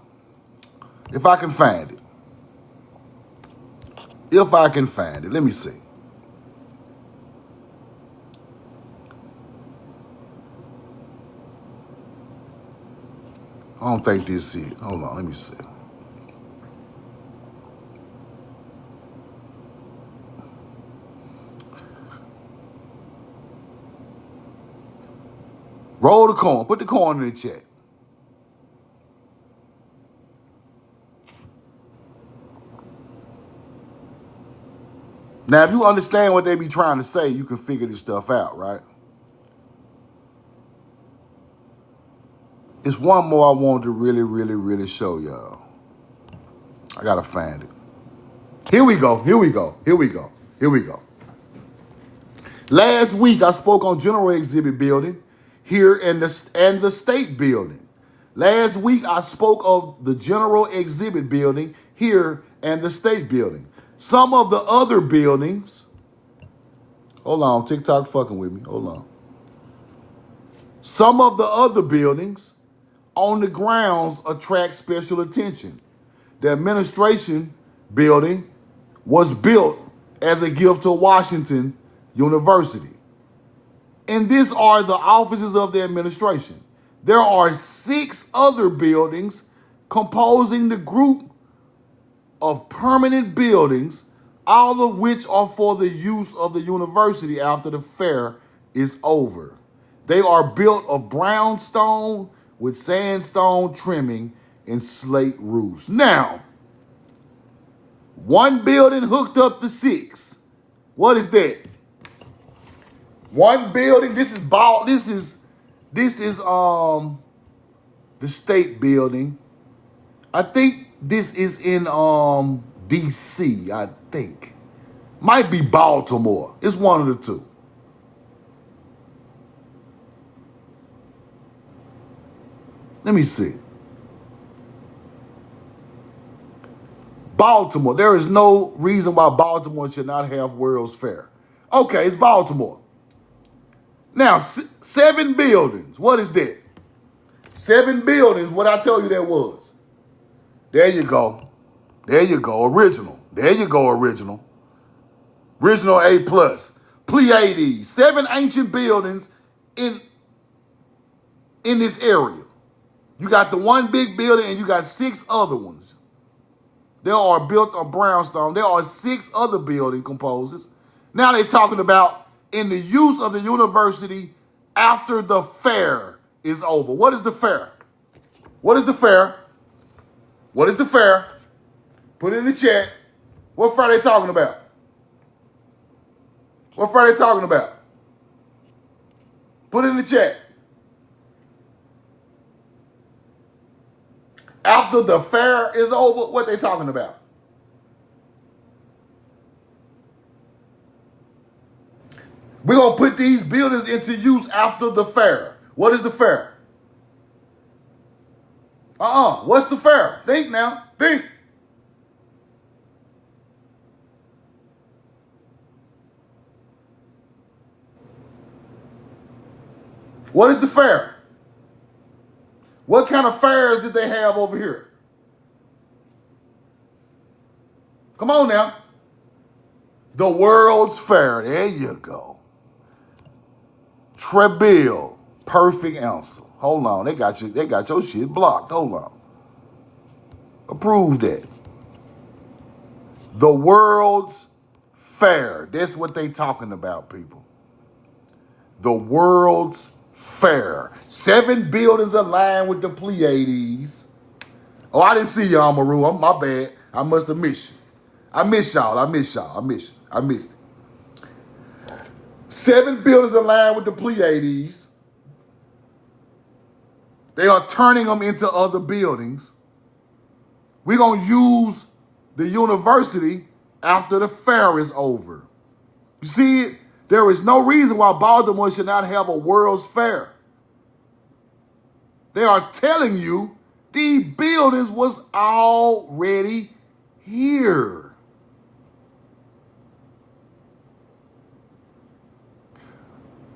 If I can find it. If I can find it. Let me see. I don't think this is it. Hold on, let me see. Roll the coin. Put the coin in the chat. Now, if you understand what they be trying to say, you can figure this stuff out, right? It's one more I want to really, really, really show y'all. I gotta find it. Here we go. Here we go. Here we go. Here we go. Last week I spoke on General Exhibit Building here and the State Building. Last week I spoke of the General Exhibit Building here and the State Building. Some of the other buildings. Hold on, TikTok fucking with me. Hold on. Some of the other buildings on the grounds attract special attention. The administration building was built as a gift to Washington University. And these are the offices of the administration. There are 6 other buildings composing the group of permanent buildings, all of which are for the use of the university after the fair is over. They are built of brown stone with sandstone trimming and slate roofs. Now, one building hooked up to 6. What is that? One building. This is the State Building. I think this is in DC. I think might be Baltimore. It's one of the two. Let me see. Baltimore. There is no reason why Baltimore should not have World's Fair. Okay, it's Baltimore. Now, 7 buildings. What is that? 7 buildings. What I tell you that was. There you go. There you go. Original. There you go. Original. Original A+. Pleiades. 7 ancient buildings in this area. You got the one big building and you got 6 other ones. They are built on brownstone. There are 6 other building composers. Now they're talking about in the use of the university after the fair is over. What is the fair? What is the fair? What is the fair? Put it in the chat. What fair they talking about? What fair they talking about? Put it in the chat. After the fair is over, what they talking about? We're going to put these buildings into use after the fair. What is the fair? What's the fair? Think now. Think. What is the fair? What kind of fairs did they have over here? Come on now. The World's Fair. There you go. Trebille. Perfect answer. Hold on. They got your shit blocked. Hold on. Approve that. The World's Fair. That's what they talking about, people. The World's Fair. 7 buildings aligned with the Pleiades. Oh, I didn't see y'all, Maru. My bad. I must have missed you. I missed y'all. I missed you. I missed it. 7 buildings aligned with the Pleiades. They are turning them into other buildings. We're going to use the university after the fair is over. You see it? There is no reason why Baltimore should not have a World's Fair. They are telling you the buildings was already here.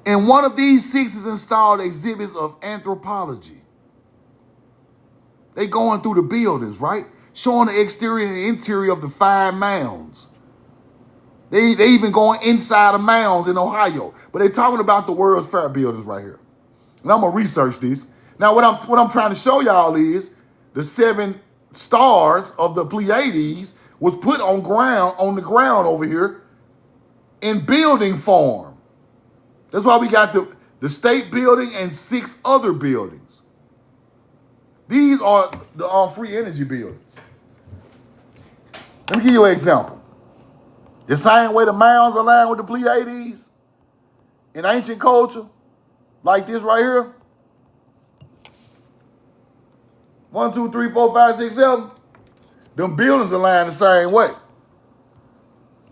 And one of these 6 is installed exhibits of anthropology. They going through the buildings, right? Showing the exterior and the interior of the 5 mounds. They even going inside of Mounds in Ohio. But they're talking about the World's Fair buildings right here. And I'm going to research this. Now, what I'm trying to show y'all is the 7 stars of the Pleiades was put on the ground over here in building form. That's why we got the State Building and 6 other buildings. These are the free energy buildings. Let me give you an example. The same way the Mounds align with the Pleiades in ancient culture, like this right here. 1, 2, 3, 4, 5, 6, 7. Them buildings align the same way.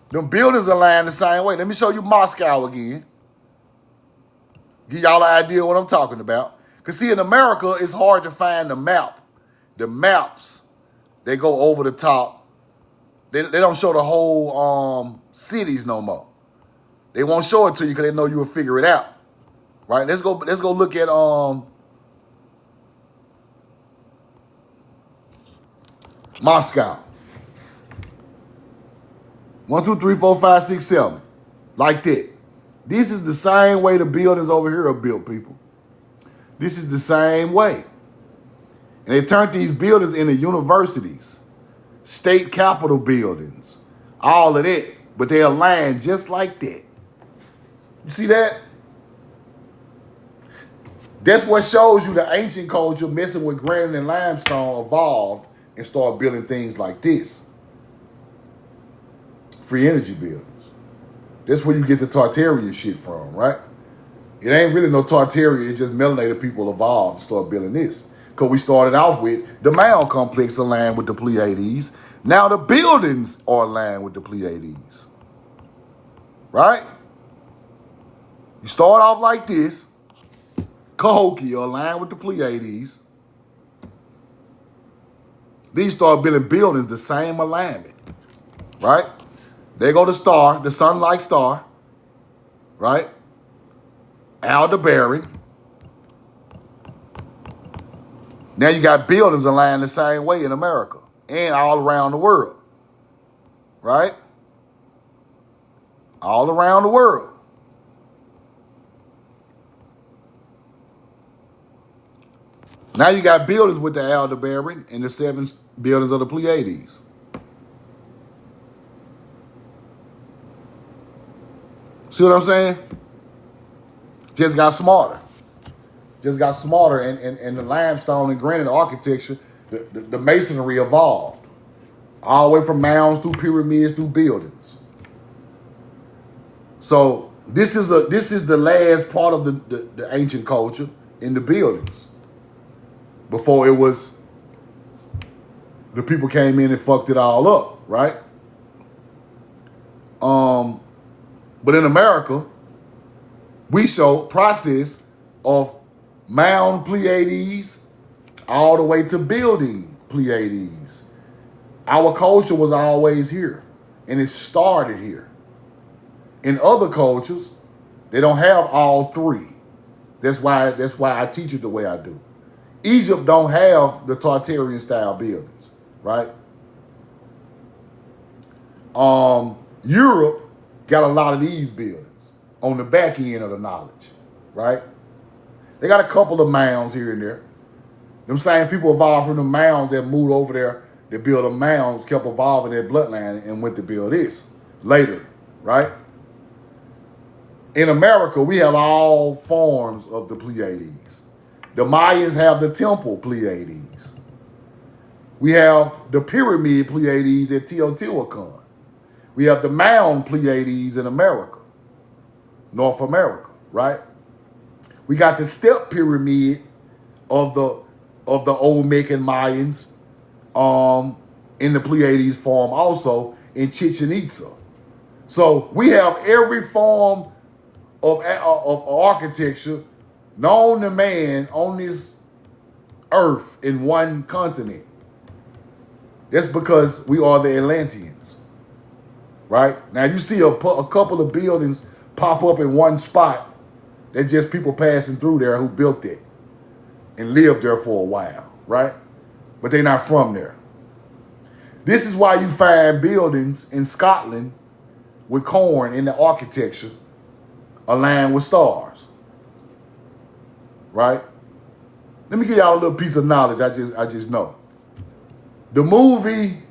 Them buildings are lined the same way. Let me show you Moscow again. Give y'all an idea of what I'm talking about. Because see, in America, it's hard to find the map. The maps, they go over the top. They don't show the whole cities no more. They won't show it to you because they know you will figure it out. Right? Let's go look at Moscow. 1, 2, 3, 4, 5, 6, 7. Like that. This is the same way the buildings over here are built, people. This is the same way. And they turned these buildings into universities, state capitol buildings, all of that. But they're aligned just like that. You see that? That's what shows you the ancient culture messing with granite and limestone evolved and started building things like this. Free energy buildings. That's where you get the Tartarian shit from, right? It ain't really no Tartarian, it's just melanated people evolved and started building this. Because we started off with the Mound complex aligned with the Pleiades. Now the buildings are aligned with the Pleiades. Right? You start off like this. Cahokia aligned with the Pleiades. These start building buildings the same alignment. Right? There go the star, the sun-like star. Right? Aldebaran. Now you got buildings aligned the same way in America and all around the world. Right? All around the world. Now you got buildings with the Aldebaran and the 7 buildings of the Pleiades. See what I'm saying? Just got smarter. Just got smarter, and the limestone and granite architecture, the masonry evolved. All the way from mounds through pyramids through buildings. So this is the last part of the ancient culture in the buildings. Before it was, the people came in and fucked it all up, right? But in America, we show process of mound Pleiades all the way to building Pleiades. Our culture was always here, and it started here. In other cultures, they don't have all three. That's why I teach it the way I do. Egypt don't have the Tartarian style buildings, right? Europe got a lot of these buildings on the back end of the knowledge, right? They got a couple of mounds here and there. Them same people evolved from the mounds that moved over there to build the mounds, kept evolving their bloodline and went to build this later, right? In America, we have all forms of the Pleiades. The Mayans have the temple Pleiades. We have the pyramid Pleiades at Teotihuacan. We have the mound Pleiades in America, North America, right? We got the step pyramid of the Olmec and Mayans in the Pleiades form also in Chichen Itza. So we have every form of architecture known to man on this earth in one continent. That's because we are the Atlanteans, right? Now you see a couple of buildings pop up in one spot. They're just people passing through there who built it and lived there for a while, right? But they're not from there. This is why you find buildings in Scotland with corn in the architecture aligned with stars, right? Let me give y'all a little piece of knowledge I just know. The movie,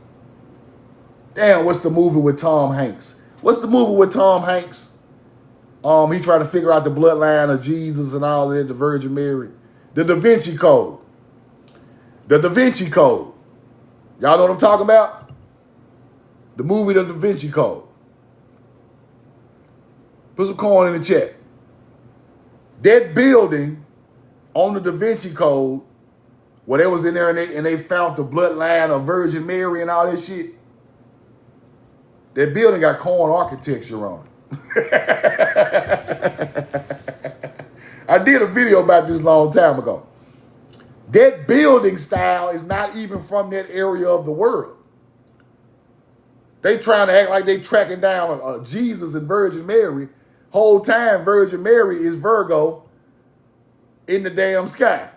what's the movie with Tom Hanks? What's the movie with Tom Hanks? He tried to figure out the bloodline of Jesus and all that, the Virgin Mary. The Da Vinci Code. The Da Vinci Code. Y'all know what I'm talking about? The movie The Da Vinci Code. Put some coin in the chat. That building on the Da Vinci Code, where they was in there and they found the bloodline of Virgin Mary and all that shit, That building got corn architecture on it. I did a video about this a long time ago. That building style is not even from that area of the world. They trying to act like they tracking down Jesus and Virgin Mary. Whole time Virgin Mary is Virgo in the damn sky.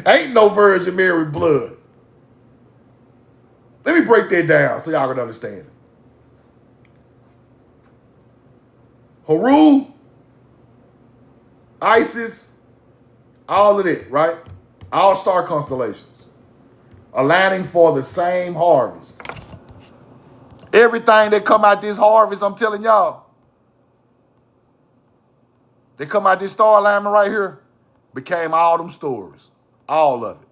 Ain't no Virgin Mary blood. Let me break that down so y'all can understand it. Haru, Isis, all of it, right? All star constellations. Aligning for the same harvest. Everything that come out this harvest, I'm telling y'all, they come out this star alignment right here, became all them stories. All of it.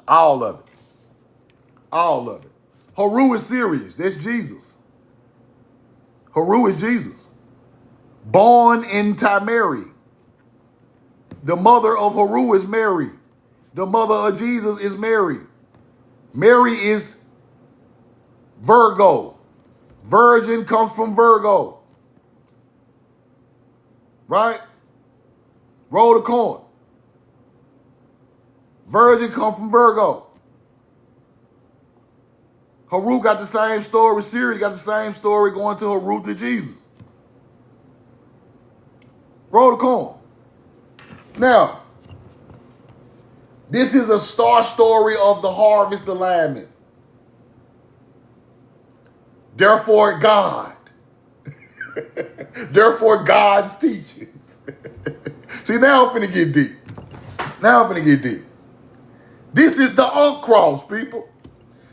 All of it. All of it. Haru is Sirius. That's Jesus. Haru is Jesus. Born in Tamari. The mother of Haru is Mary. The mother of Jesus is Mary. Mary is Virgo. Virgin comes from Virgo. Right? Roll the coin. Virgin comes from Virgo. Haru got the same story. Sirius got the same story going to Haru to Jesus. Roll the coin. Now, this is a star story of the harvest alignment. Therefore, God. Therefore, God's teachings. See, now I'm finna get deep. Now I'm finna get deep. This is the Unk Cross, people.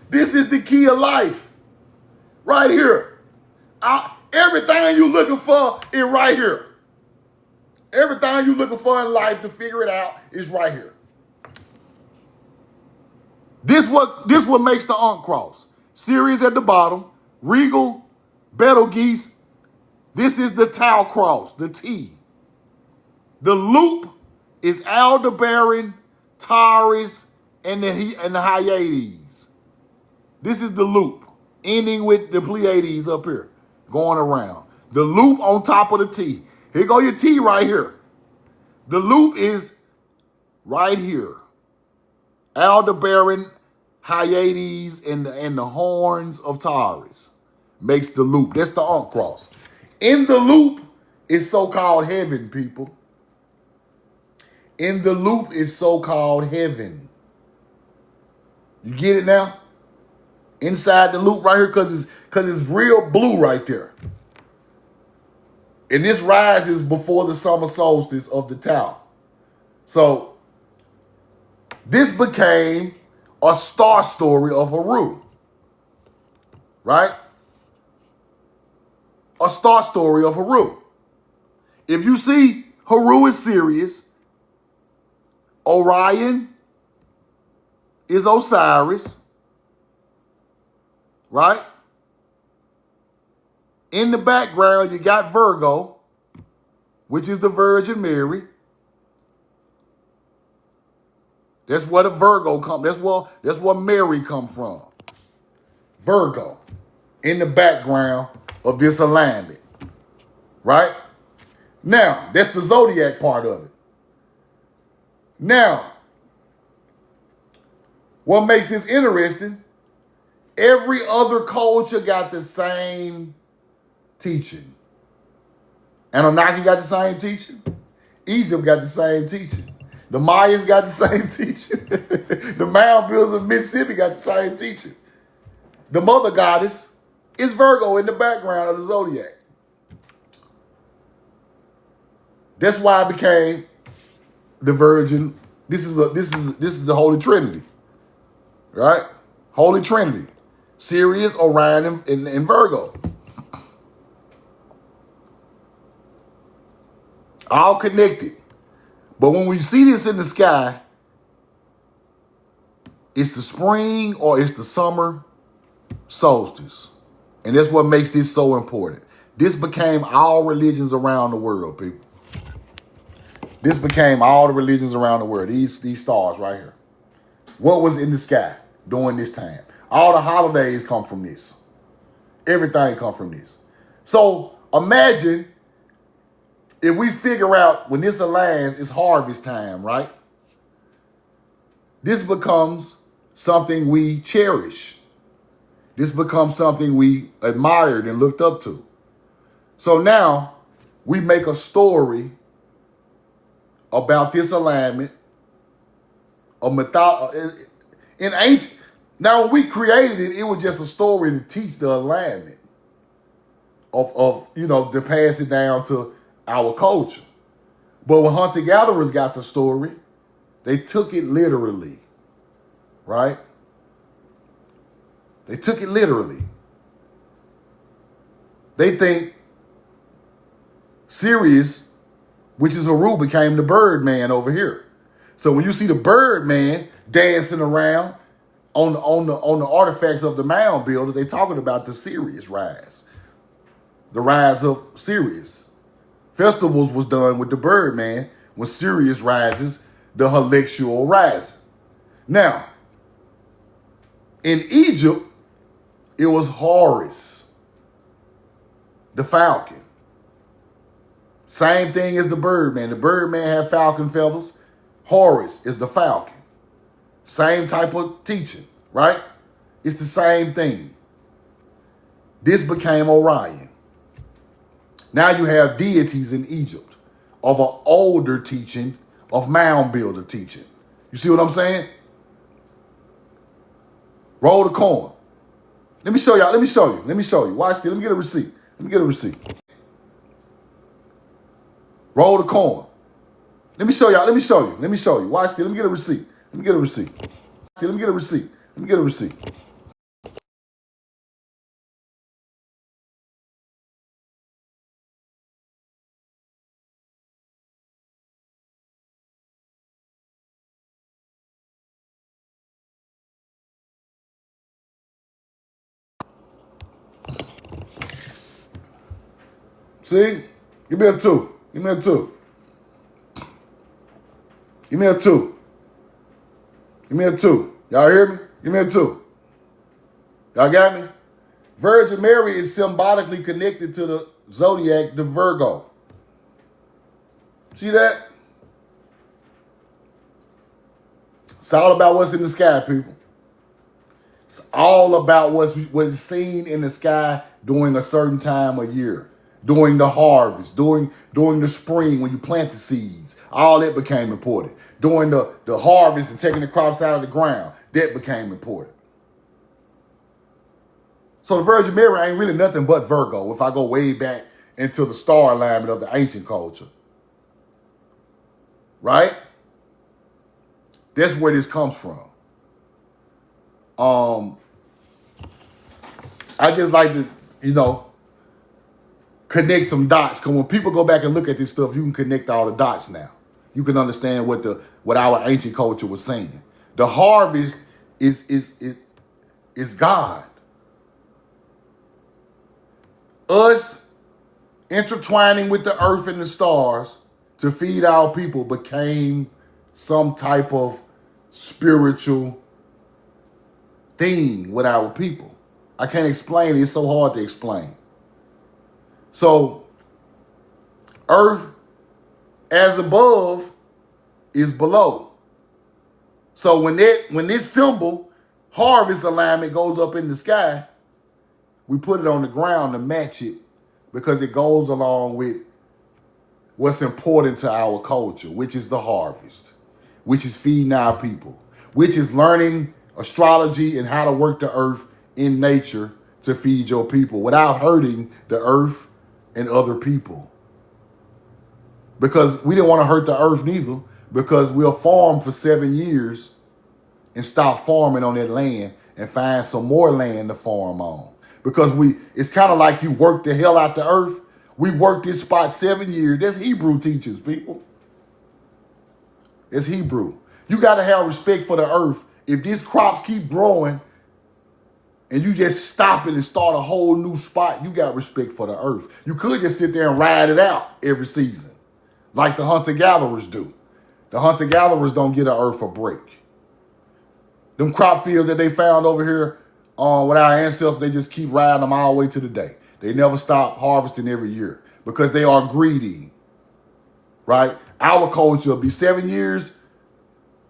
This is the key of life. Right here. Everything you looking for is right here. Everything you looking for in life to figure it out is right here. This what makes the Unk Cross. Sirius at the bottom. Regal, Betelgeuse. This is the Tau Cross, the T. The loop is Aldebaran, Taurus, and the Hyades. This is the loop, ending with the Pleiades up here, going around. The loop on top of the T. Here go your T right here. The loop is right here. Aldebaran, Hyades, and the horns of Taurus makes the loop. That's the Unk Cross. In the loop is so-called heaven, people. In the loop is so-called heaven. You get it now? Inside the loop right here, because it's real blue right there. And this rises before the summer solstice of the Tau. So this became a star story of Haru. Right? A star story of Haru. If you see Haru is Sirius, Orion is Osiris, right? In the background, you got Virgo, which is the Virgin Mary. That's where the Virgo come. That's where Mary come from. Virgo, in the background of this alignment, right? Now, that's the zodiac part of it. Now, what makes this interesting, every other culture got the same teaching. Anunnaki got the same teaching. Egypt got the same teaching. The Mayans got the same teaching. The Mound builders of Mississippi got the same teaching. The mother goddess is Virgo in the background of the zodiac. That's why it became the Virgin. This is the Holy Trinity, right? Holy Trinity, Sirius, Orion, and Virgo, all connected. But when we see this in the sky, it's the spring or it's the summer solstice, and that's what makes this so important. This became all religions around the world, people. This became all the religions around the world. These stars right here. What was in the sky during this time? All the holidays come from this. Everything come from this. So imagine if we figure out when this aligns, it's harvest time, right? This becomes something we cherish. This becomes something we admired and looked up to. So now we make a story about this alignment, in ancient. Now, when we created it, it was just a story to teach the alignment of to pass it down to our culture. But when hunter-gatherers got the story, they took it literally, right? They took it literally. They think Sirius, which is Haru, became the Birdman over here. So when you see the Birdman dancing around on the artifacts of the Mound builders, they talking about the Sirius rise, the rise of Sirius. Festivals was done with the Birdman. When Sirius rises, the Helixual rising. Now, in Egypt, it was Horus, the falcon. Same thing as the Birdman. The Birdman had falcon feathers. Horus is the falcon. Same type of teaching, right? It's the same thing. This became Orion. Now you have deities in Egypt of an older teaching of mound builder teaching. You see what I'm saying? Roll the coin. Let me show y'all. Let me show you. Watch this. Let me get a receipt. Roll the coin. Let me show y'all. Watch this. Let me get a receipt. See? Give me a two. Y'all hear me? Give me a two. Y'all got me? Virgin Mary is symbolically connected to the zodiac, the Virgo. See that? It's all about what's in the sky, people. It's all about what's seen in the sky during a certain time of year. During the harvest, during the spring when you plant the seeds. All that became important. During the harvest and taking the crops out of the ground, that became important. So the Virgin Mary ain't really nothing but Virgo if I go way back into the star alignment of the ancient culture. Right? That's where this comes from. I just like to, connect some dots. Because when people go back and look at this stuff, you can connect all the dots now. You can understand what our ancient culture was saying. The harvest is God. Us intertwining with the earth and the stars to feed our people became some type of spiritual thing with our people. I can't explain it. It's so hard to explain. So, earth as above is below. So when this symbol, harvest alignment, goes up in the sky, we put it on the ground to match it because it goes along with what's important to our culture, which is the harvest, which is feeding our people, which is learning astrology and how to work the earth in nature to feed your people without hurting the earth and other people. Because we didn't want to hurt the earth neither, because we'll farm for 7 years and stop farming on that land and find some more land to farm on. Because it's kind of like you work the hell out the earth. We worked this spot 7 years. That's Hebrew teachers, people. It's Hebrew. You got to have respect for the earth. If these crops keep growing and you just stop it and start a whole new spot, you got respect for the earth. You could just sit there and ride it out every season, like the hunter-gatherers do. The hunter-gatherers don't get the earth a break. Them crop fields that they found over here With our ancestors, they just keep riding them all the way to the day. They never stop harvesting every year because they are greedy, right? Our culture will be 7 years,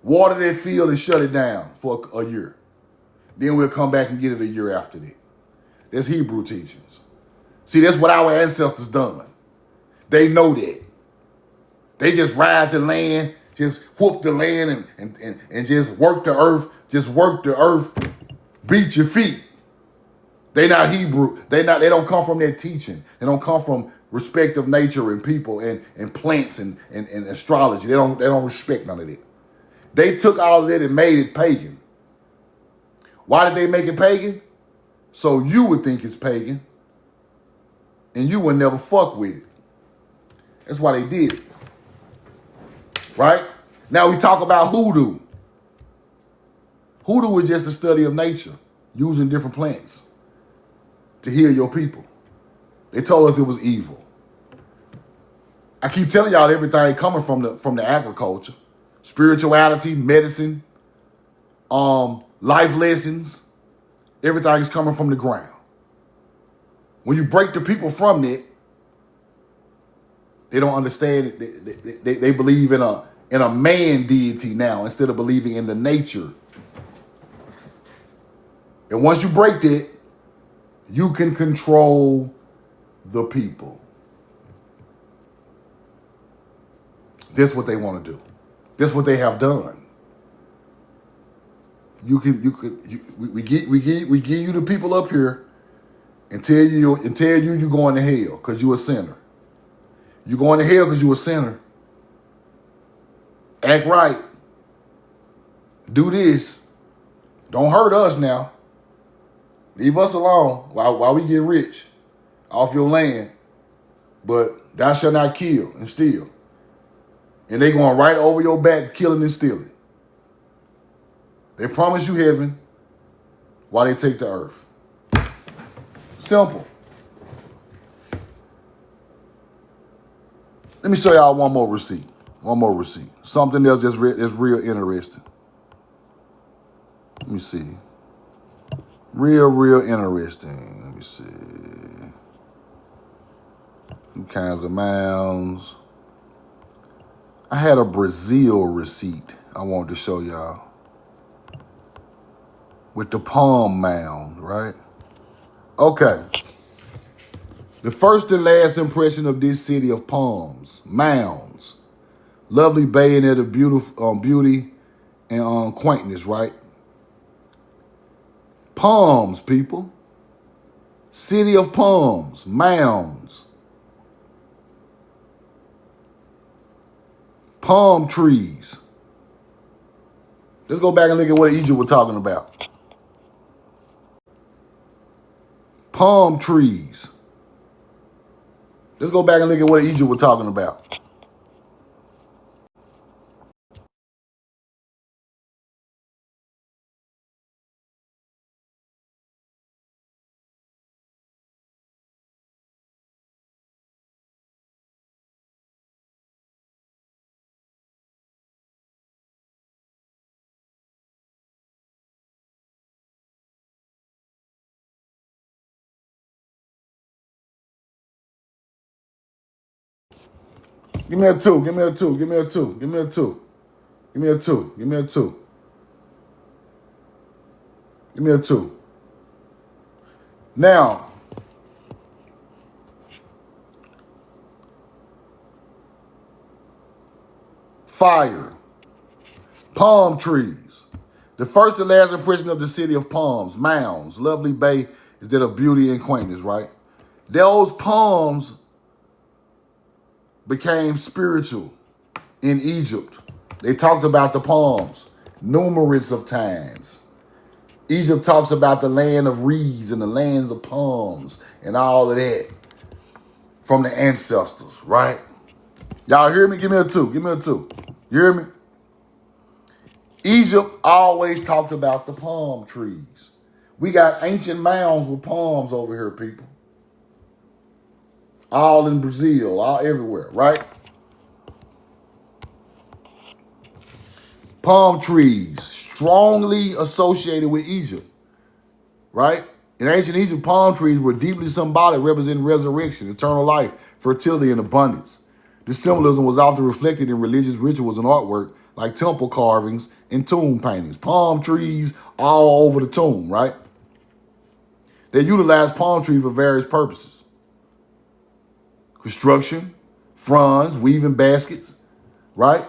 water that field and shut it down for a year. Then we'll come back and get it a year after that. That's Hebrew teachings. See, that's what our ancestors done. They know that. They just ride the land, just whoop the land and just work the earth, beat your feet. They not Hebrew. They don't come from that teaching. They don't come from respect of nature and people and plants and astrology. They don't respect none of that. They took all of that and made it pagan. Why did they make it pagan? So you would think it's pagan and you would never fuck with it. That's why they did it. Right? Now we talk about hoodoo. Hoodoo is just the study of nature, using different plants to heal your people. They told us it was evil. I keep telling y'all everything coming from the agriculture, spirituality, medicine, life lessons. Everything is coming from the ground. When you break the people from that, they don't understand it. They believe in a man deity now instead of believing in the nature. And once you break that, you can control the people. That's what they want to do. That's what they have done. We give you the people up here and tell you you're going to hell because you're a sinner. You're going to hell because you're a sinner. Act right. Do this. Don't hurt us now. Leave us alone while we get rich off your land. But thou shalt not kill and steal. And they going right over your back, killing and stealing. They promise you heaven while they take the earth. Simple. Let me show y'all one more receipt. Something else that's real interesting. Let me see. Real interesting. Let me see. Two kinds of mounds. I had a Brazil receipt I wanted to show y'all. With the palm mound, right? Okay. The first and last impression of this city of palms, mounds, lovely bay and of beauty and quaintness, right? Palms, people. City of palms, mounds. Palm trees. Let's go back and look at what Egypt was talking about. Palm trees. Let's go back and look at what Egypt was talking about. Give me a two. Give me a two. Give me a two. Give me a two. Give me a two. Give me a two. Give me a two. Now, fire. Palm trees. The first and last impression of the city of palms, mounds, lovely bay is that of beauty and quaintness, right? Those palms became spiritual in Egypt. They talked about the palms numerous of times. Egypt talks about the land of reeds and the lands of palms and all of that from the ancestors, right? Y'all hear me? Give me a two. Give me a two. You hear me? Egypt always talked about the palm trees. We got ancient mounds with palms over here, people. All in Brazil, all everywhere, right? Palm trees, strongly associated with Egypt. right? In ancient Egypt, palm trees were deeply symbolic, representing resurrection, eternal life, fertility, and abundance. This symbolism was often reflected in religious rituals and artwork, like temple carvings and tomb paintings. Palm trees all over the tomb, right? They utilized palm trees for various purposes. Construction, fronds, weaving baskets, right?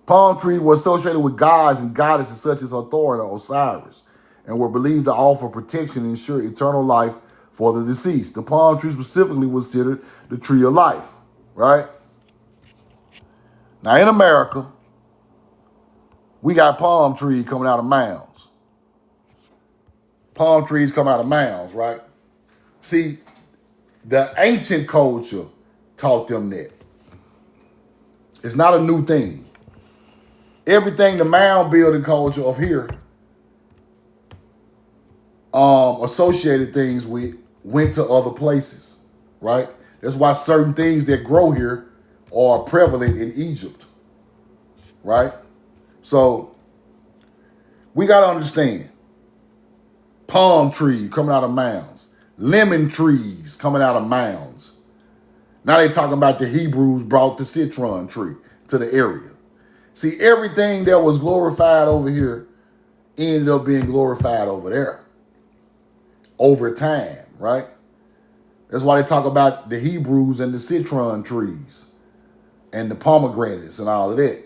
Palm trees were associated with gods and goddesses such as Hathor and Osiris, and were believed to offer protection and ensure eternal life for the deceased. The palm tree specifically was considered the tree of life, right? Now in America, we got palm trees coming out of mounds. Palm trees come out of mounds, right? See, the ancient culture taught them that. It's not a new thing. Everything the mound building culture of here associated things with went to other places, right? That's why certain things that grow here are prevalent in Egypt, right? So we got to understand, palm tree coming out of mounds, lemon trees coming out of mounds. Now they talking about the Hebrews brought the citron tree to the area. See, everything that was glorified over here ended up being glorified over there over time, right? That's why they talk about the Hebrews and the citron trees and the pomegranates and all of that.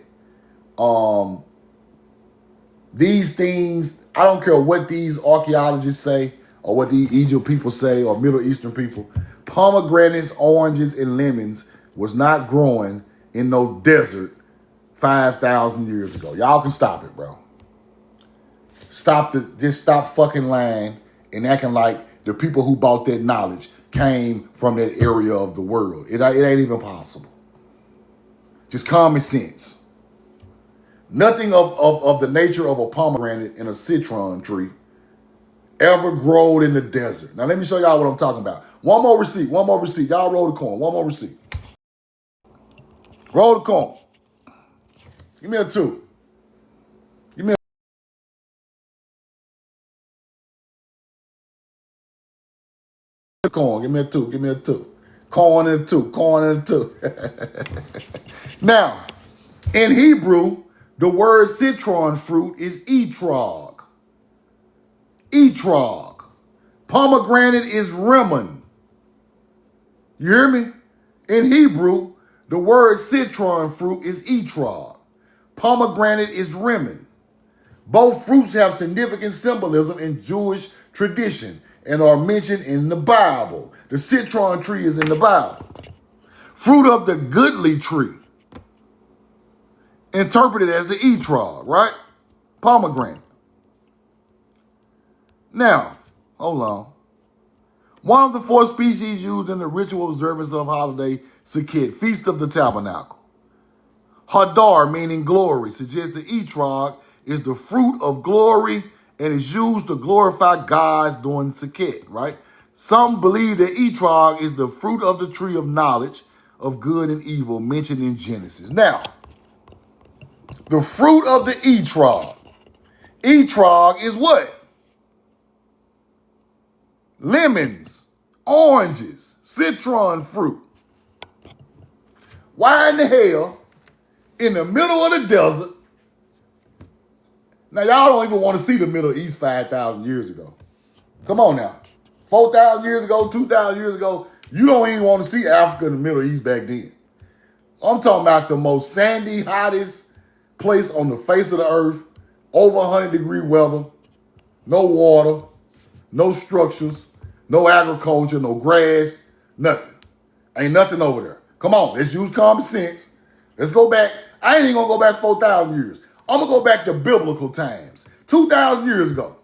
These things, I don't care what these archaeologists say or what the Egypt people say or Middle Eastern people, pomegranates, oranges, and lemons was not growing in no desert 5,000 years ago. Y'all can stop it, bro. Just stop fucking lying and acting like the people who bought that knowledge came from that area of the world. It ain't even possible. Just common sense. Nothing of the nature of a pomegranate and a citron tree ever growed in the desert. Now let me show y'all what I'm talking about. One more receipt. Y'all roll the coin. One more receipt. Roll the coin. Give me a 2. Give me a coin. Give me a 2. Give me a 2. Coin and a 2. Coin and a 2. Now, in Hebrew, the word citron fruit is etrog. Etrog. Pomegranate is rimmon. You hear me? In Hebrew, the word citron fruit is etrog. Pomegranate is rimmon. Both fruits have significant symbolism in Jewish tradition and are mentioned in the Bible. The citron tree is in the Bible. Fruit of the goodly tree, interpreted as the etrog, right? Pomegranate. Now, hold on. One of the 4 species used in the ritual observance of holiday Sukkot, Feast of the Tabernacle. Hadar, meaning glory, suggests the etrog is the fruit of glory and is used to glorify gods during Sukkot, right? Some believe that etrog is the fruit of the tree of knowledge of good and evil mentioned in Genesis. Now, the fruit of the etrog. Etrog is what? Lemons, oranges, citron fruit. Why in the hell, in the middle of the desert, now y'all don't even want to see the Middle East 5,000 years ago. Come on now. 4,000 years ago, 2,000 years ago, you don't even want to see Africa and the Middle East back then. I'm talking about the most sandy, hottest place on the face of the earth, over 100-degree weather, no water, no structures, no agriculture, no grass, nothing. Ain't nothing over there. Come on, let's use common sense. Let's go back. I ain't even gonna go back 4,000 years. I'm gonna go back to biblical times. 2,000 years ago.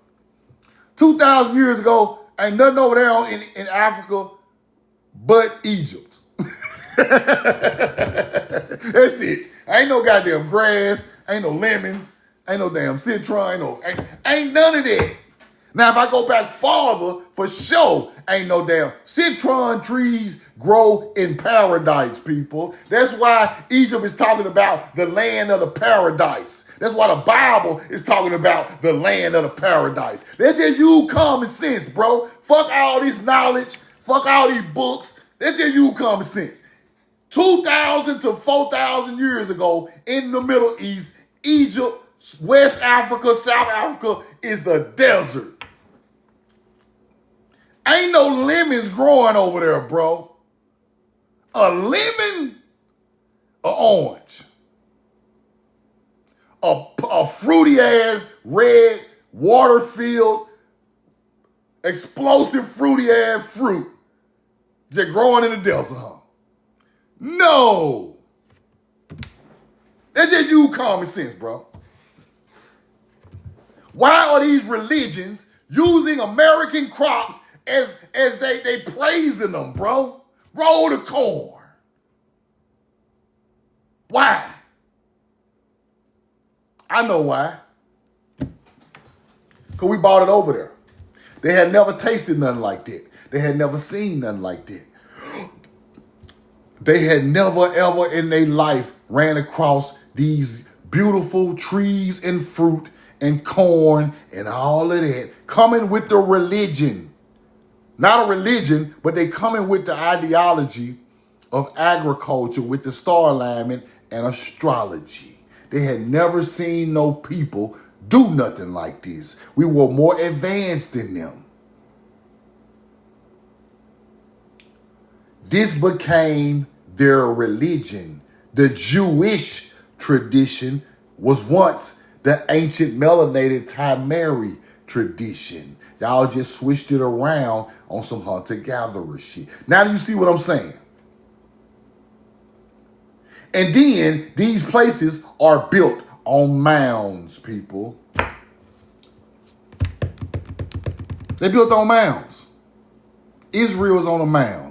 2,000 years ago, ain't nothing over there in Africa but Egypt. That's it. Ain't no goddamn grass, ain't no lemons, ain't no damn citron, ain't none of that. Now, if I go back farther, for sure, ain't no damn citron trees grow in paradise, people. That's why Egypt is talking about the land of the paradise. That's why the Bible is talking about the land of the paradise. That's just you common sense, bro. Fuck all this knowledge. Fuck all these books. That's just you common sense. 2,000 to 4,000 years ago in the Middle East, Egypt, West Africa, South Africa is the desert. Ain't no lemons growing over there, bro. A lemon, an orange. A fruity ass, red, water-filled, explosive fruity ass fruit just growing in the desert, huh? No. That's just you common sense, bro. Why are these religions using American crops as they praising them, bro? Roll the corn. Why? I know why. Because we bought it over there. They had never tasted nothing like that. They had never seen nothing like that. They had never, ever in their life ran across these beautiful trees and fruit and corn and all of that coming with the religion. Not a religion, but they coming with the ideology of agriculture with the star alignment and astrology. They had never seen no people do nothing like this. We were more advanced than them. This became their religion. The Jewish tradition was once the ancient melanated Tamari tradition. Y'all just switched it around on some hunter-gatherer shit. Now do you see what I'm saying? And then these places are built on mounds, people. They built on mounds. Israel is on a mound.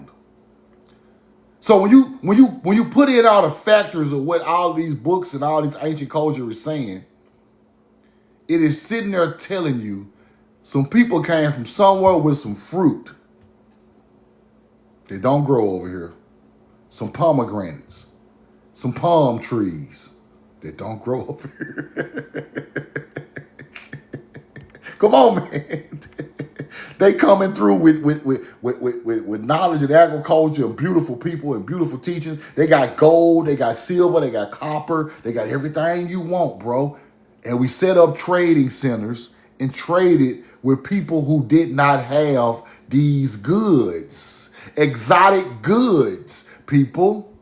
So when you put in all the factors of what all these books and all these ancient culture is saying, it is sitting there telling you some people came from somewhere with some fruit. They don't grow over here. Some pomegranates, some palm trees that don't grow over here. Come on, man. They coming through with knowledge and agriculture and beautiful people and beautiful teachings. They got gold, they got silver, they got copper, they got everything you want, bro. And we set up trading centers and traded with people who did not have these goods. Exotic goods, people.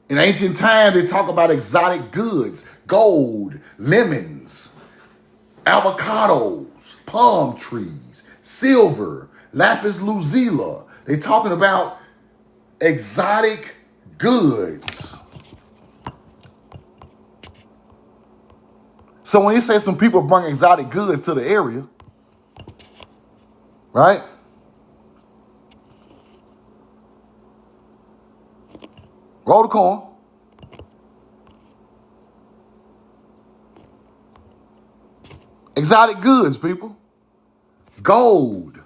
In ancient times, they talk about exotic goods, gold, lemons, avocados, palm trees, silver, lapis lazuli. They talking about exotic goods. So when you say some people bring exotic goods to the area, right? Roll the corn. Exotic goods, people. Gold.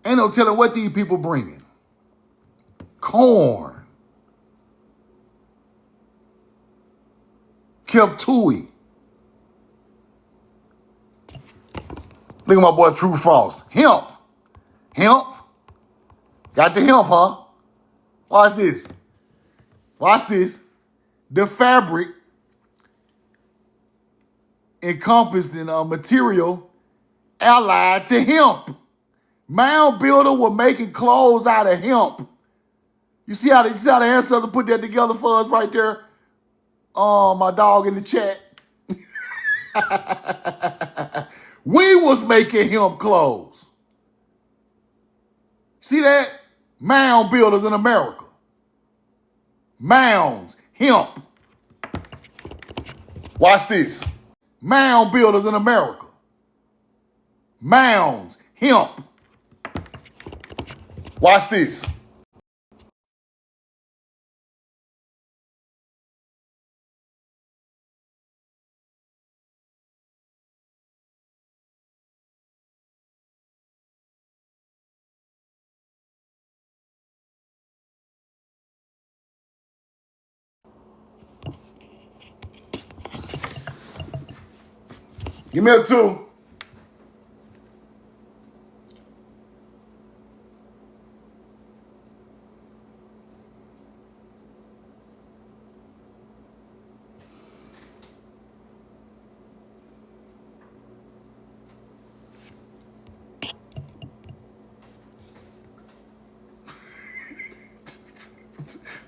Ain't no telling what these people bringing. Corn. Keftui. Look at my boy True Frost. Hemp. Hemp. Got the hemp, huh? Watch this. Watch this. The fabric encompassed in a material allied to hemp. Mound builder were making clothes out of hemp. You see how the ancestors put that together for us right there? My dog in the chat. We was making hemp clothes. See that? Mound builders in America. Mounds, hemp. Watch this. Mound builders in America. Mounds, hemp. Watch this. Give me a 2.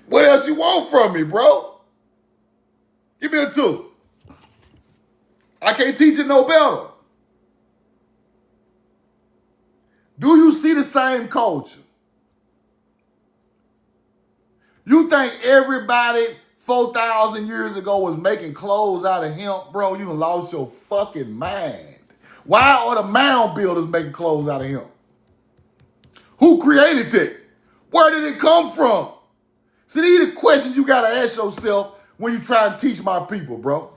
What else you want from me, bro? Give me a 2. I can't teach it no better. Do you see the same culture? You think everybody 4,000 years ago was making clothes out of hemp, bro? You done lost your fucking mind. Why are the mound builders making clothes out of hemp? Who created that? Where did it come from? See, these are the questions you gotta ask yourself when you try and teach my people, bro.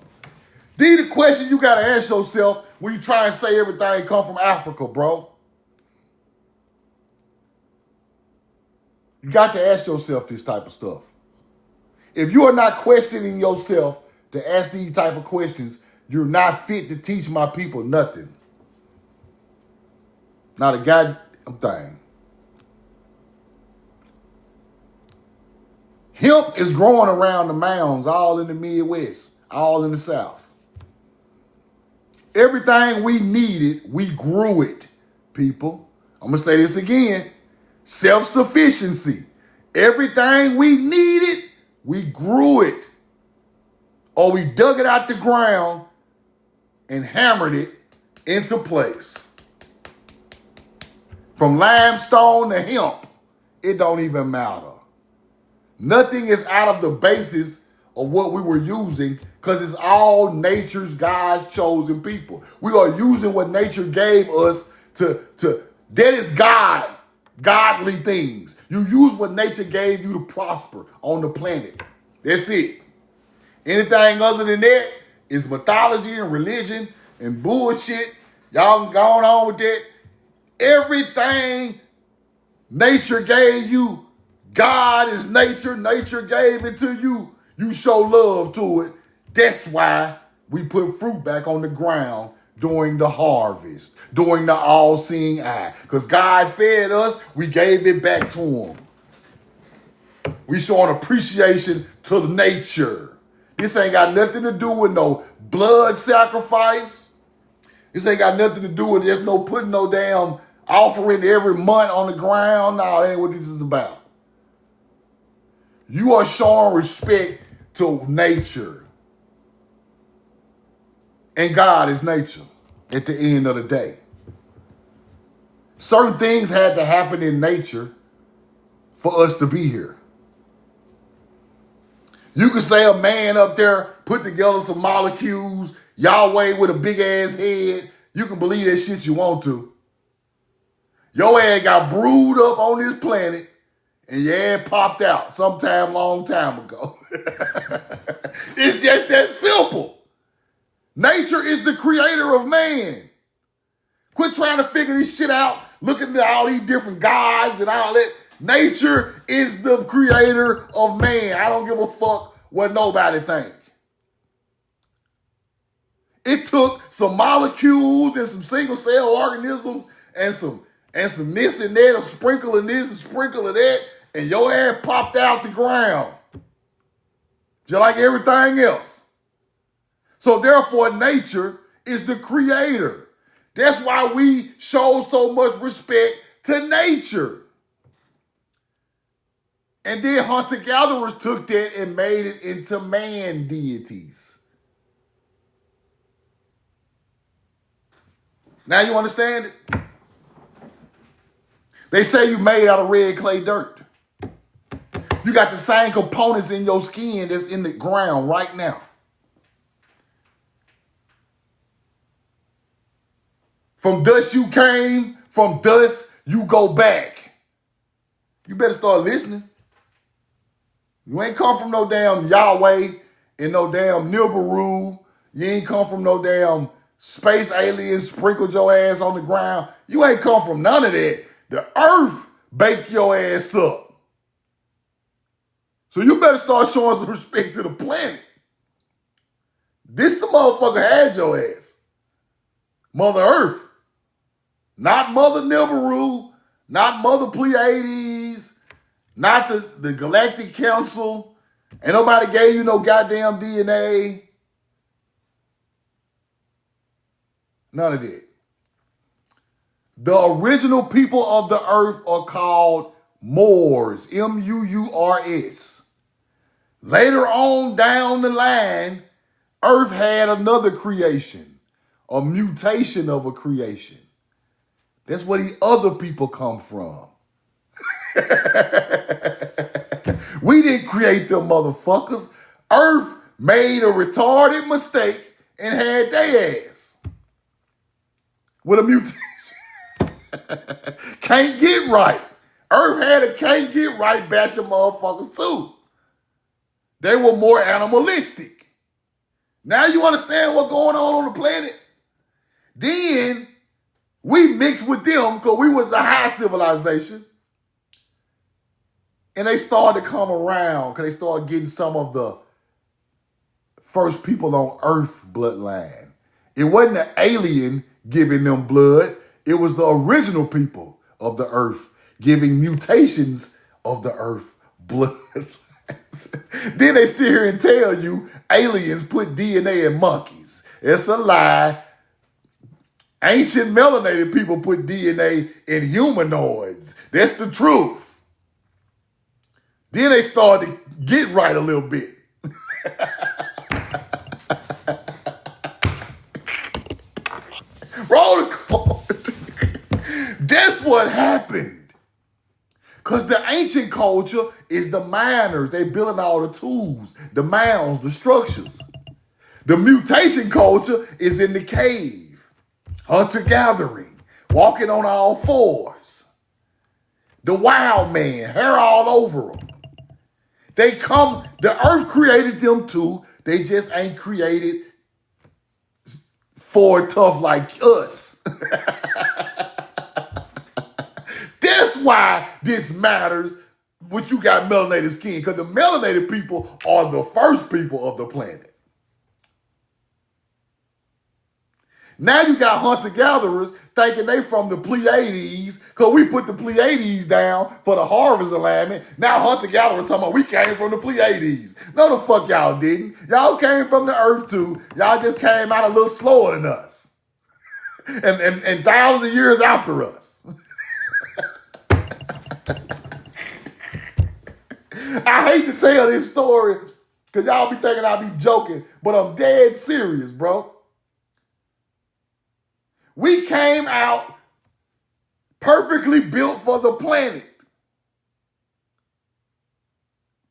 These are the questions you gotta ask yourself when you try and say everything come from Africa, bro. You got to ask yourself this type of stuff. If you are not questioning yourself to ask these type of questions, you're not fit to teach my people nothing. Not a goddamn thing. Hemp is growing around the mounds, all in the Midwest, all in the South. Everything we needed, we grew it, people. I'm going to say this again. Self-sufficiency. Everything we needed, we grew it. Or we dug it out the ground and hammered it into place. From limestone to hemp, it don't even matter. Nothing is out of the basis of what we were using because it's all nature's God's chosen people. We are using what nature gave us to that is God, godly things. You use what nature gave you to prosper on the planet. That's it. Anything other than that is mythology and religion and bullshit. Y'all going on with that. Everything nature gave you, God is nature. Nature gave it to you. You show love to it. That's why we put fruit back on the ground during the harvest, during the all-seeing eye. Because God fed us, we gave it back to him. We showing appreciation to nature. This ain't got nothing to do with no blood sacrifice. This ain't got nothing to do with there's no putting no damn offering every month on the ground. No, that ain't what this is about. You are showing respect to nature. And God is nature at the end of the day. Certain things had to happen in nature for us to be here. You could say a man up there put together some molecules, Yahweh with a big ass head. You can believe that shit you want to. Your ass got brewed up on this planet and your ass popped out sometime long time ago. It's just that simple. Nature is the creator of man. Quit trying to figure this shit out, looking at all these different gods and all that. Nature is the creator of man. I don't give a fuck what nobody think. It took some molecules and some single cell organisms and some this and that, a sprinkle of this, a sprinkle of that, and your ass popped out the ground. Just like everything else. So therefore, nature is the creator. That's why we show so much respect to nature. And then hunter-gatherers took that and made it into man deities. Now you understand it? They say you made out of red clay dirt. You got the same components in your skin that's in the ground right now. From dust you came, from dust you go back. You better start listening. You ain't come from no damn Yahweh and no damn Nibiru. You ain't come from no damn space aliens sprinkled your ass on the ground. You ain't come from none of that. The earth baked your ass up. So you better start showing some respect to the planet. This the motherfucker had your ass. Mother Earth. Not Mother Nibiru, not Mother Pleiades, not the Galactic Council. Ain't nobody gave you no goddamn DNA. None of that. The original people of the earth are called Moors, Murs. Later on down the line, Earth had another creation, a mutation of a creation. That's where the other people come from. We didn't create them motherfuckers. Earth made a retarded mistake and had their ass with a mutation. Can't get right. Earth had a can't get right batch of motherfuckers too. They were more animalistic. Now you understand what's going on the planet? Then we mixed with them because we was a high civilization. And they started to come around because they started getting some of the first people on Earth bloodline. It wasn't an alien giving them blood. It was the original people of the Earth giving mutations of the Earth blood. Then they sit here and tell you aliens put DNA in monkeys. It's a lie. Ancient melanated people put DNA in humanoids. That's the truth. Then they started to get right a little bit. Roll the card. That's what happened. Because the ancient culture is the miners. They building all the tools, the mounds, the structures. The mutation culture is in the cave. Hunter-gathering, walking on all fours. The wild man, hair all over them. They come, the earth created them too. They just ain't created for tough like us. That's why this matters, what you got melanated skin, because the melanated people are the first people of the planet. Now you got hunter-gatherers thinking they from the Pleiades, because we put the Pleiades down for the harvest alignment. Now hunter-gatherers talking about we came from the Pleiades. No, the fuck y'all didn't. Y'all came from the earth too. Y'all just came out a little slower than us. And thousands of years after us. I hate to tell this story, because y'all be thinking I be joking, but I'm dead serious, bro. We came out perfectly built for the planet.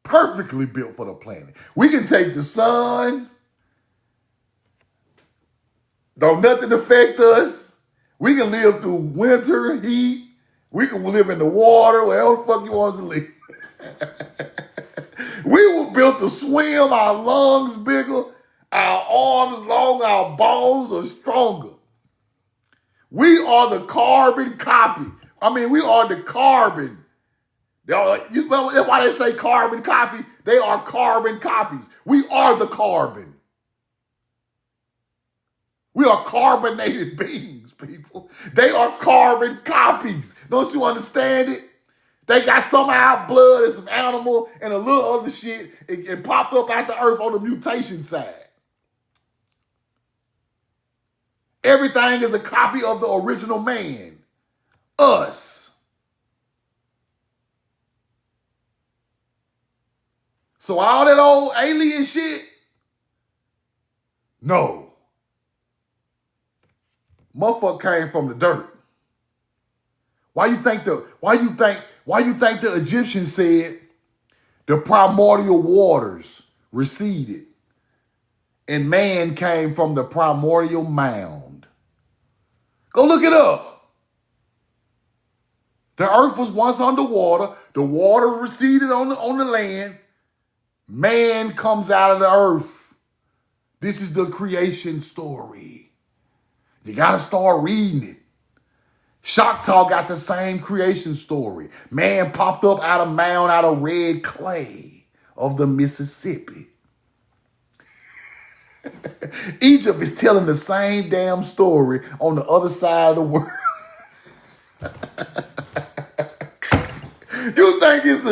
Perfectly built for the planet. We can take the sun. Don't nothing affect us. We can live through winter, heat. We can live in the water, wherever the fuck you want us to live. We were built to swim, our lungs bigger, our arms longer, our bones are stronger. We are the carbon copy. I mean, we are the carbon. That's why they say carbon copy. They are carbon copies. We are the carbon. We are carbonated beings, people. They are carbon copies. Don't you understand it? They got some of our blood and some animal and a little other shit. It popped up out the earth on the mutation side. Everything is a copy of the original man. Us. So all that old alien shit? No. Motherfucker came from the dirt. Why you think the Egyptians said the primordial waters receded and man came from the primordial mound? Go look it up. The earth was once underwater. The water receded on the land. Man comes out of the earth. This is the creation story. You got to start reading it. Choctaw got the same creation story. Man popped up out of mound, out of red clay of the Mississippi. Egypt is telling the same damn story on the other side of the world. You think it's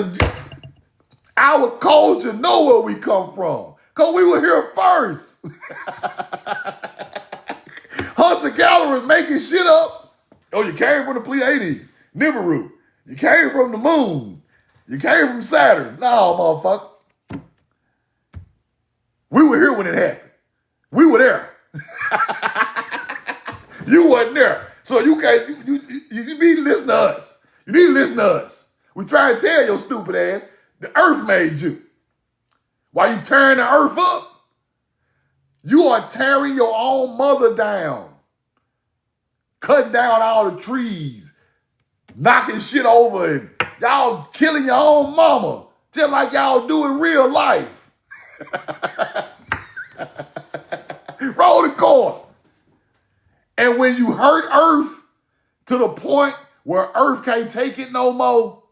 our culture know where we come from. Because we were here first. Hunter-gatherers making shit up. Oh, you came from the Pleiades, Nibiru. You came from the moon. You came from Saturn. No, motherfucker. We were here when it happened. We were there. You wasn't there. So you can't, you need to listen to us. You need to listen to us. We try to tell your stupid ass, the earth made you. While you tearing the earth up, you are tearing your own mother down. Cutting down all the trees, knocking shit over, and y'all killing your own mama, just like y'all do in real life. Roll the cord. And when you hurt Earth to the point where Earth can't take it no more,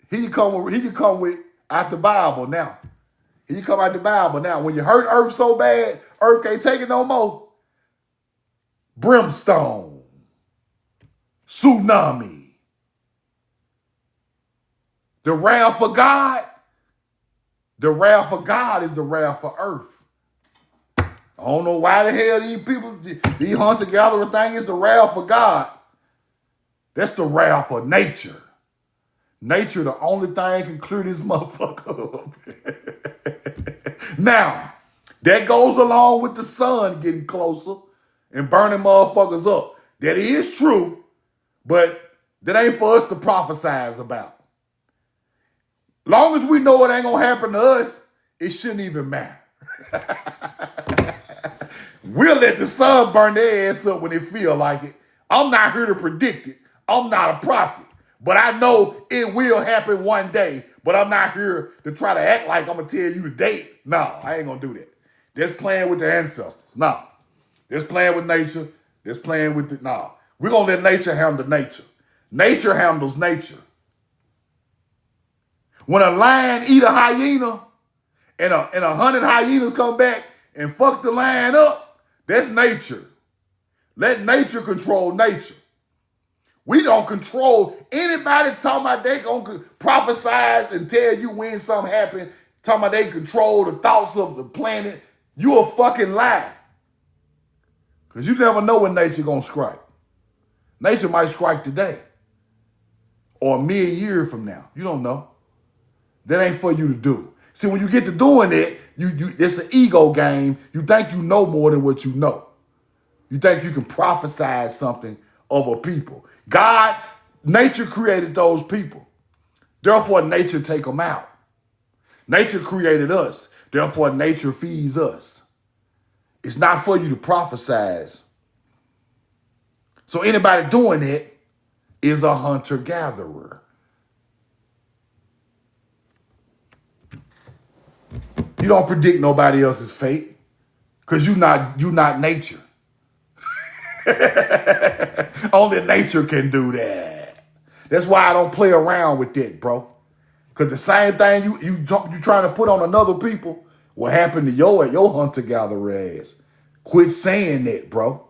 he can come with out the Bible now. He can come out the Bible now. When you hurt Earth so bad, Earth can't take it no more. Brimstone, tsunami, the wrath for God. The wrath for God is the wrath for Earth. I don't know why the hell these people, these hunter-gatherer thing is the wrath for God. That's the wrath for nature. Nature, the only thing can clear this motherfucker up. Now, that goes along with the sun getting closer and burning motherfuckers up. That is true, but that ain't for us to prophesize about. Long as we know it ain't gonna happen to us, it shouldn't even matter. We'll let the sun burn their ass up when it feel like it. I'm not here to predict it. I'm not a prophet. But I know it will happen one day. But I'm not here to try to act like I'm gonna tell you the date. No, I ain't gonna do that. That's playing with the ancestors. No. That's playing with nature. That's playing with it. No. We're gonna let nature handle nature. Nature handles nature. When a lion eat a hyena and 100 hyenas come back and fuck the lion up, that's nature. Let nature control nature. We don't control anybody talking about they gonna prophesize and tell you when something happened, talking about they control the thoughts of the planet. You a fucking lie. Because you never know when nature gonna strike. Nature might strike today or a million years from now. You don't know. That ain't for you to do. See, when you get to doing it, it's an ego game. You think you know more than what you know. You think you can prophesize something over people. God, nature created those people. Therefore, nature take them out. Nature created us. Therefore, nature feeds us. It's not for you to prophesize. So anybody doing it is a hunter-gatherer. You don't predict nobody else's fate because you're not nature. Only nature can do that. That's why I don't play around with that, bro. Because the same thing you trying to put on another people will happen to your hunter-gatherer ass. Quit saying that, bro.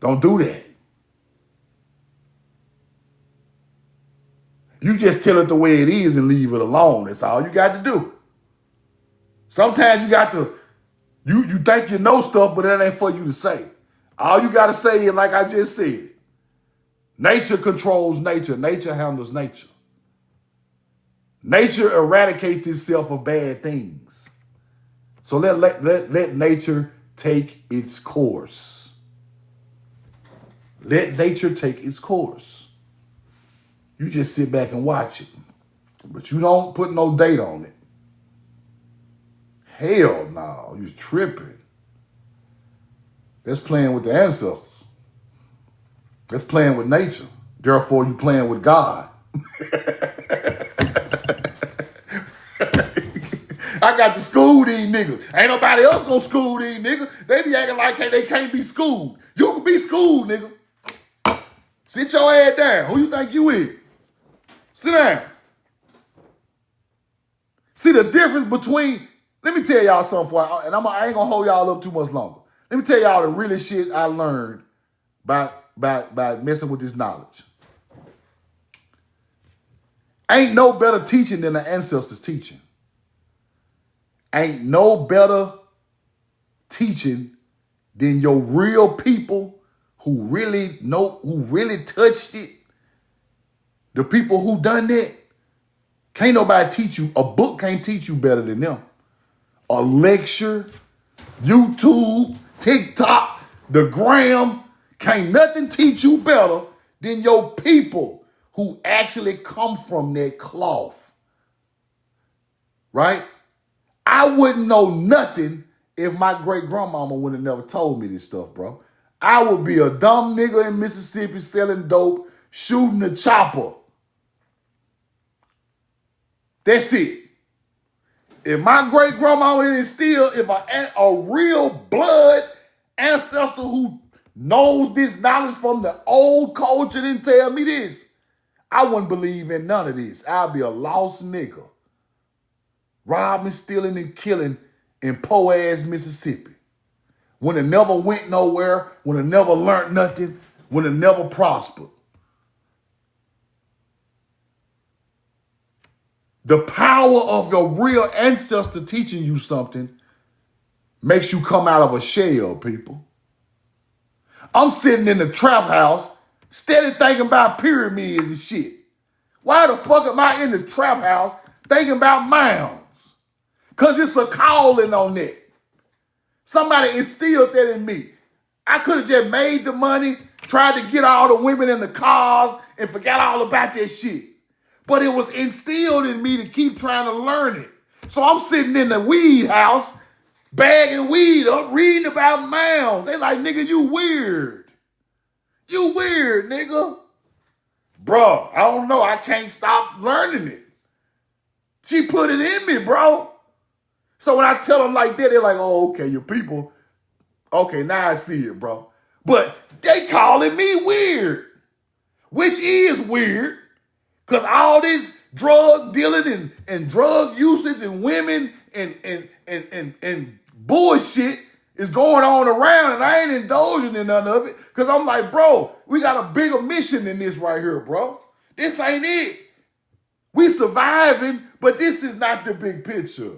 Don't do that. You just tell it the way it is and leave it alone. That's all you got to do. Sometimes you got to, you think you know stuff, but that ain't for you to say. All you got to say is like I just said. Nature controls nature. Nature handles nature. Nature eradicates itself of bad things. So let nature take its course. Let nature take its course. You just sit back and watch it. But you don't put no date on it. Hell no, you tripping. That's playing with the ancestors. That's playing with nature. Therefore, you playing with God. I got to school these niggas. Ain't nobody else gonna school these niggas. They be acting like they can't be schooled. You can be schooled, nigga. Sit your ass down. Who you think you is? Sit down. See the difference between, let me tell y'all something, and I ain't gonna hold y'all up too much longer. Let me tell y'all the really shit I learned by messing with this knowledge. Ain't no better teaching than the ancestors' teaching. Ain't no better teaching than your real people who really know, who really touched it. The people who done that. Can't nobody teach you. A book can't teach you better than them. A lecture, YouTube, TikTok, the gram, can't nothing teach you better than your people who actually come from that cloth. Right? I wouldn't know nothing if my great grandmama would have never told me this stuff, bro. I would be a dumb nigga in Mississippi selling dope, shooting a chopper. That's it. If my great grandmama didn't instill, if a real blood ancestor who knows this knowledge from the old culture didn't tell me this, I wouldn't believe in none of this. I'd be a lost nigga. Robbing, stealing, and killing in po-ass Mississippi. When it never went nowhere, when it never learned nothing, when it never prospered. The power of your real ancestor teaching you something makes you come out of a shell, people. I'm sitting in the trap house, steady thinking about pyramids and shit. Why the fuck am I in the trap house thinking about mounds? Because it's a calling on that. Somebody instilled that in me. I could have just made the money, tried to get all the women in the cars, and forgot all about that shit. But it was instilled in me to keep trying to learn it. So I'm sitting in the weed house, bagging weed up, reading about mounds. They like, nigga, you weird. You weird, nigga. Bro, I don't know. I can't stop learning it. She put it in me, bro. So when I tell them like that, they're like, oh, okay, your people. Okay, now I see it, bro. But they calling me weird, which is weird. Because all this drug dealing and drug usage and women and bullshit is going on around, and I ain't indulging in none of it. Because I'm like, bro, we got a bigger mission than this right here, bro. This ain't it. We surviving, but this is not the big picture.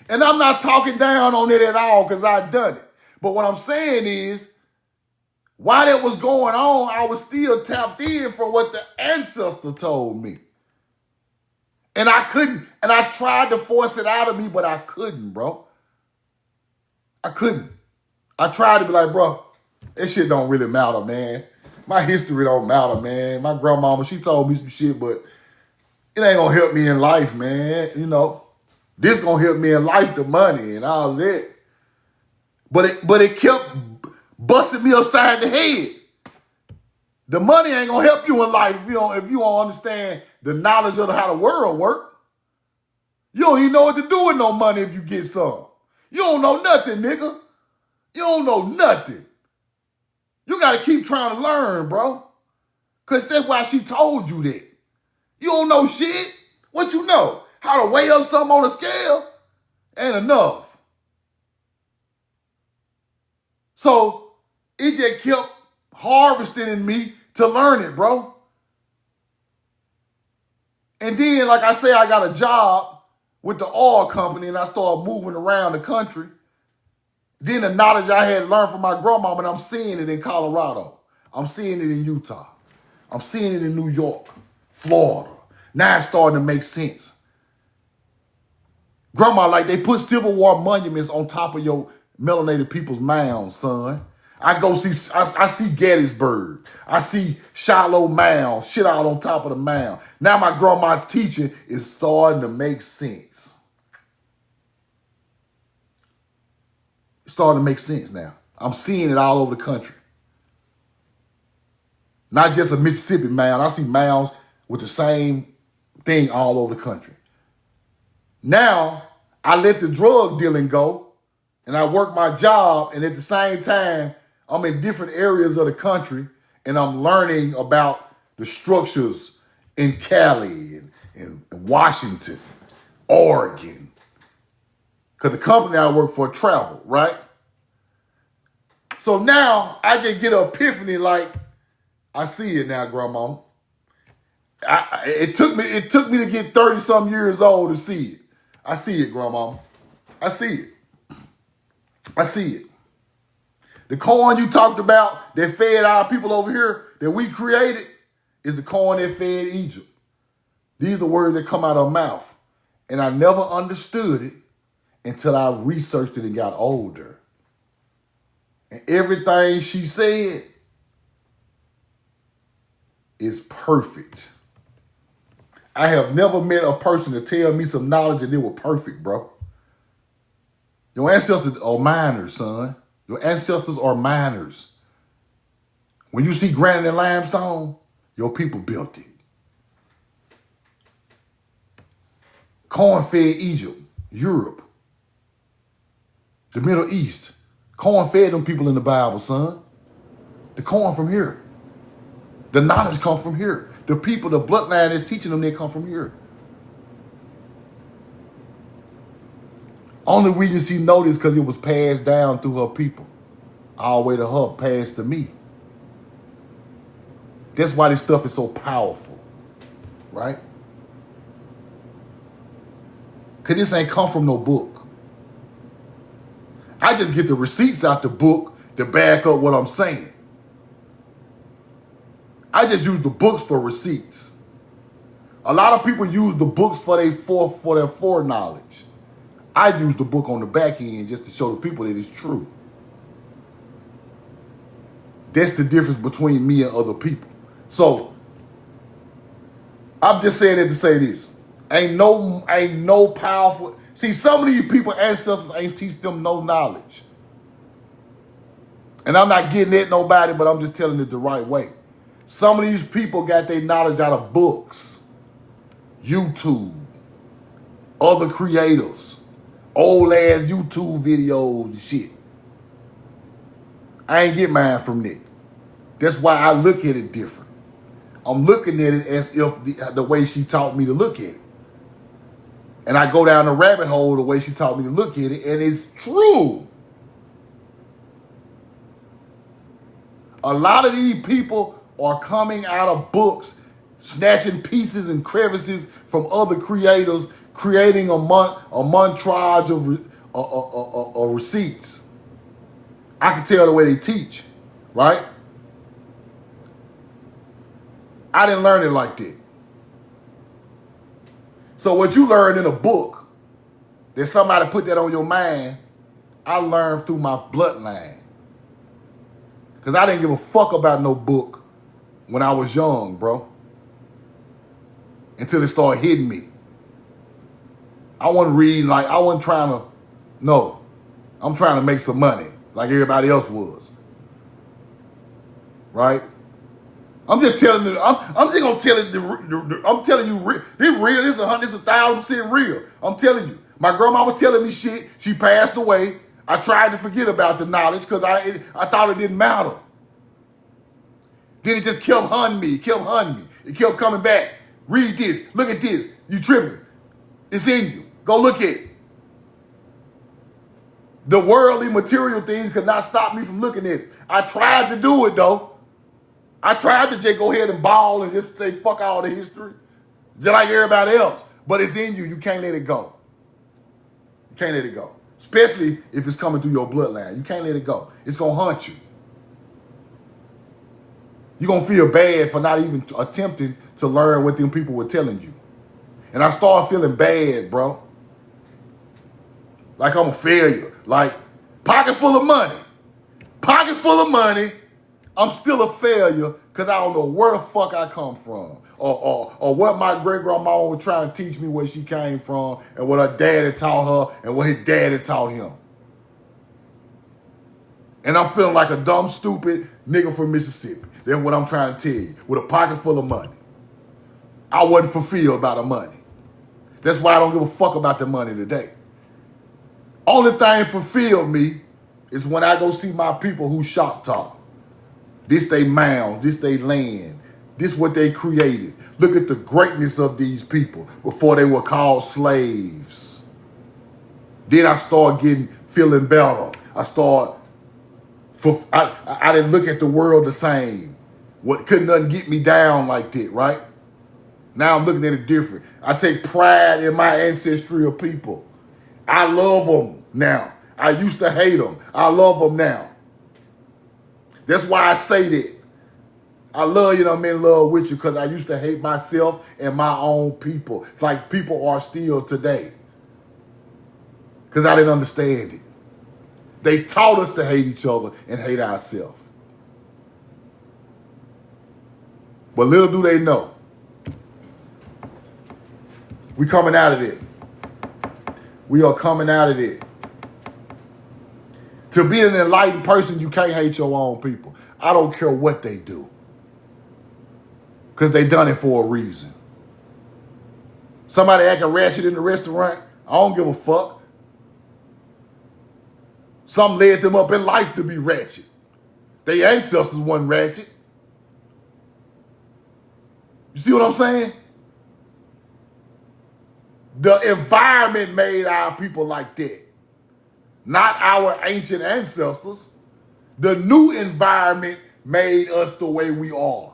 And I'm not talking down on it at all because I've done it. But what I'm saying is, while that was going on, I was still tapped in from what the ancestor told me. And I couldn't, and I tried to force it out of me, but I couldn't, bro. I couldn't. I tried to be like, bro, that shit don't really matter, man. My history don't matter, man. My grandmama, she told me some shit, but it ain't gonna help me in life, man. You know, this gonna help me in life, the money and all that. But it kept busting me upside the head. The money ain't gonna help you in life if you don't understand the knowledge of how the world works. You don't even know what to do with no money if you get some. You don't know nothing, nigga. You don't know nothing. You gotta keep trying to learn, bro. Cause that's why she told you that. You don't know shit. What you know? How to weigh up something on a scale? Ain't enough. So it just kept harvesting in me to learn it, bro. And then, like I say, I got a job with the oil company and I started moving around the country. Then the knowledge I had learned from my grandmama, and I'm seeing it in Colorado. I'm seeing it in Utah. I'm seeing it in New York, Florida. Now it's starting to make sense. Grandma, like they put Civil War monuments on top of your melanated people's mounds, son. I see Gettysburg. I see Shiloh Mound, shit out on top of the mound. Now my grandma's teaching is starting to make sense. It's starting to make sense now. I'm seeing it all over the country. Not just a Mississippi mound. I see mounds with the same thing all over the country. Now, I let the drug dealing go, and I work my job, and at the same time, I'm in different areas of the country, and I'm learning about the structures in Cali in Washington, Oregon. Because the company I work for travel, right? So now I just get an epiphany like, I see it now, Grandma. It took me to get 30-some years old to see it. I see it, Grandma. I see it. I see it. The corn you talked about that fed our people over here that we created is the corn that fed Egypt. These are the words that come out of her mouth. And I never understood it until I researched it and got older. And everything she said is perfect. I have never met a person to tell me some knowledge and they were perfect, bro. Your ancestors are miners, son. Your ancestors are miners. When you see granite and limestone, your people built it. Corn fed Egypt, Europe, the Middle East. Corn fed them people in the Bible, son. The corn from here. The knowledge come from here. The people, the bloodline is teaching them, they come from here. Only reason she noticed because it was passed down through her people. All the way to her, passed to me. That's why this stuff is so powerful, right? Because this ain't come from no book. I just get the receipts out the book to back up what I'm saying. I just use the books for receipts. A lot of people use the books for their foreknowledge. I use the book on the back end just to show the people that it's true. That's the difference between me and other people. So, I'm just saying that to say this. Ain't no powerful. See, some of these people, ancestors, ain't teach them no knowledge. And I'm not getting at nobody, but I'm just telling it the right way. Some of these people got their knowledge out of books, YouTube, other creators, old ass YouTube videos and shit. I ain't get mine from that. That's why I look at it different. I'm looking at it as if the way she taught me to look at it. And I go down the rabbit hole the way she taught me to look at it, and it's true. A lot of these people are coming out of books, snatching pieces and crevices from other creators, creating a montage of receipts. I can tell the way they teach, right? I didn't learn it like that. So what you learned in a book, that somebody put that on your mind, I learned through my bloodline. Because I didn't give a fuck about no book when I was young, bro. Until it started hitting me. I wasn't reading I wasn't trying to, no. I'm trying to make some money like everybody else was. Right? I'm just telling you, I'm just gonna tell it, I'm telling you, this real, this 1,000% real. I'm telling you. My grandma was telling me shit, she passed away. I tried to forget about the knowledge because I thought it didn't matter. Then it just kept hunting me, It kept coming back. Read this, look at this, you tripping. It's in you, go look at it. The worldly material things could not stop me from looking at it. I tried to do it though. I tried to just go ahead and bawl and just say fuck all the history. Just like everybody else. But it's in you. You can't let it go. You can't let it go. Especially if it's coming through your bloodline. You can't let it go. It's going to haunt you. You're going to feel bad for not even attempting to learn what them people were telling you. And I started feeling bad, bro. Like I'm a failure. Like, pocket full of money. Pocket full of money. I'm still a failure because I don't know where the fuck I come from or what my great-grandma was trying to teach me where she came from and what her daddy taught her and what his daddy taught him. And I'm feeling like a dumb, stupid nigga from Mississippi. That's what I'm trying to tell you, with a pocket full of money. I wasn't fulfilled by the money. That's why I don't give a fuck about the money today. Only thing fulfilled me is when I go see my people who shop talk. This they mounds, this they land. This is what they created. Look at the greatness of these people before they were called slaves. Then I started feeling better. I didn't look at the world the same. Couldn't nothing get me down like that, right? Now I'm looking at it different. I take pride in my ancestry of people. I love them now. I used to hate them. I love them now. That's why I say that. I love you, I'm in love with you because I used to hate myself and my own people. It's like people are still today. Because I didn't understand it. They taught us to hate each other and hate ourselves. But little do they know, we coming out of it. We are coming out of it. To be an enlightened person, you can't hate your own people. I don't care what they do. Because they done it for a reason. Somebody acting ratchet in the restaurant, I don't give a fuck. Some led them up in life to be ratchet. Their ancestors wasn't ratchet. You see what I'm saying? The environment made our people like that. Not our ancient ancestors. The new environment made us the way we are.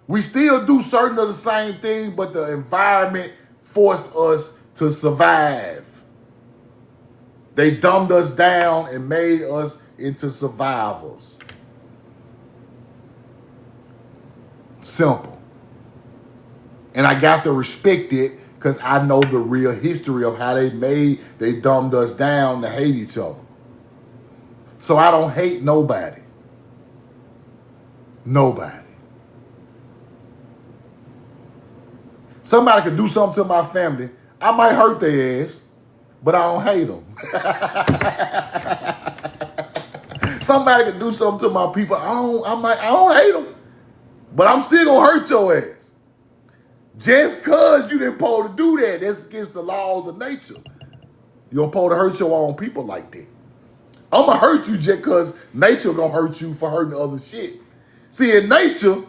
We still do certain of the same thing, but the environment forced us to survive. They dumbed us down and made us into survivors. Simple. And I got to respect it because I know the real history of how they dumbed us down to hate each other. So I don't hate nobody. Nobody. Somebody could do something to my family. I might hurt their ass, but I don't hate them. Somebody could do something to my people. I don't hate them, but I'm still gonna hurt your ass. Just cause you didn't supposed to do that, that's against the laws of nature. You don't supposed to hurt your own people like that. I'm gonna hurt you just cause nature gonna hurt you for hurting other shit. See, in nature,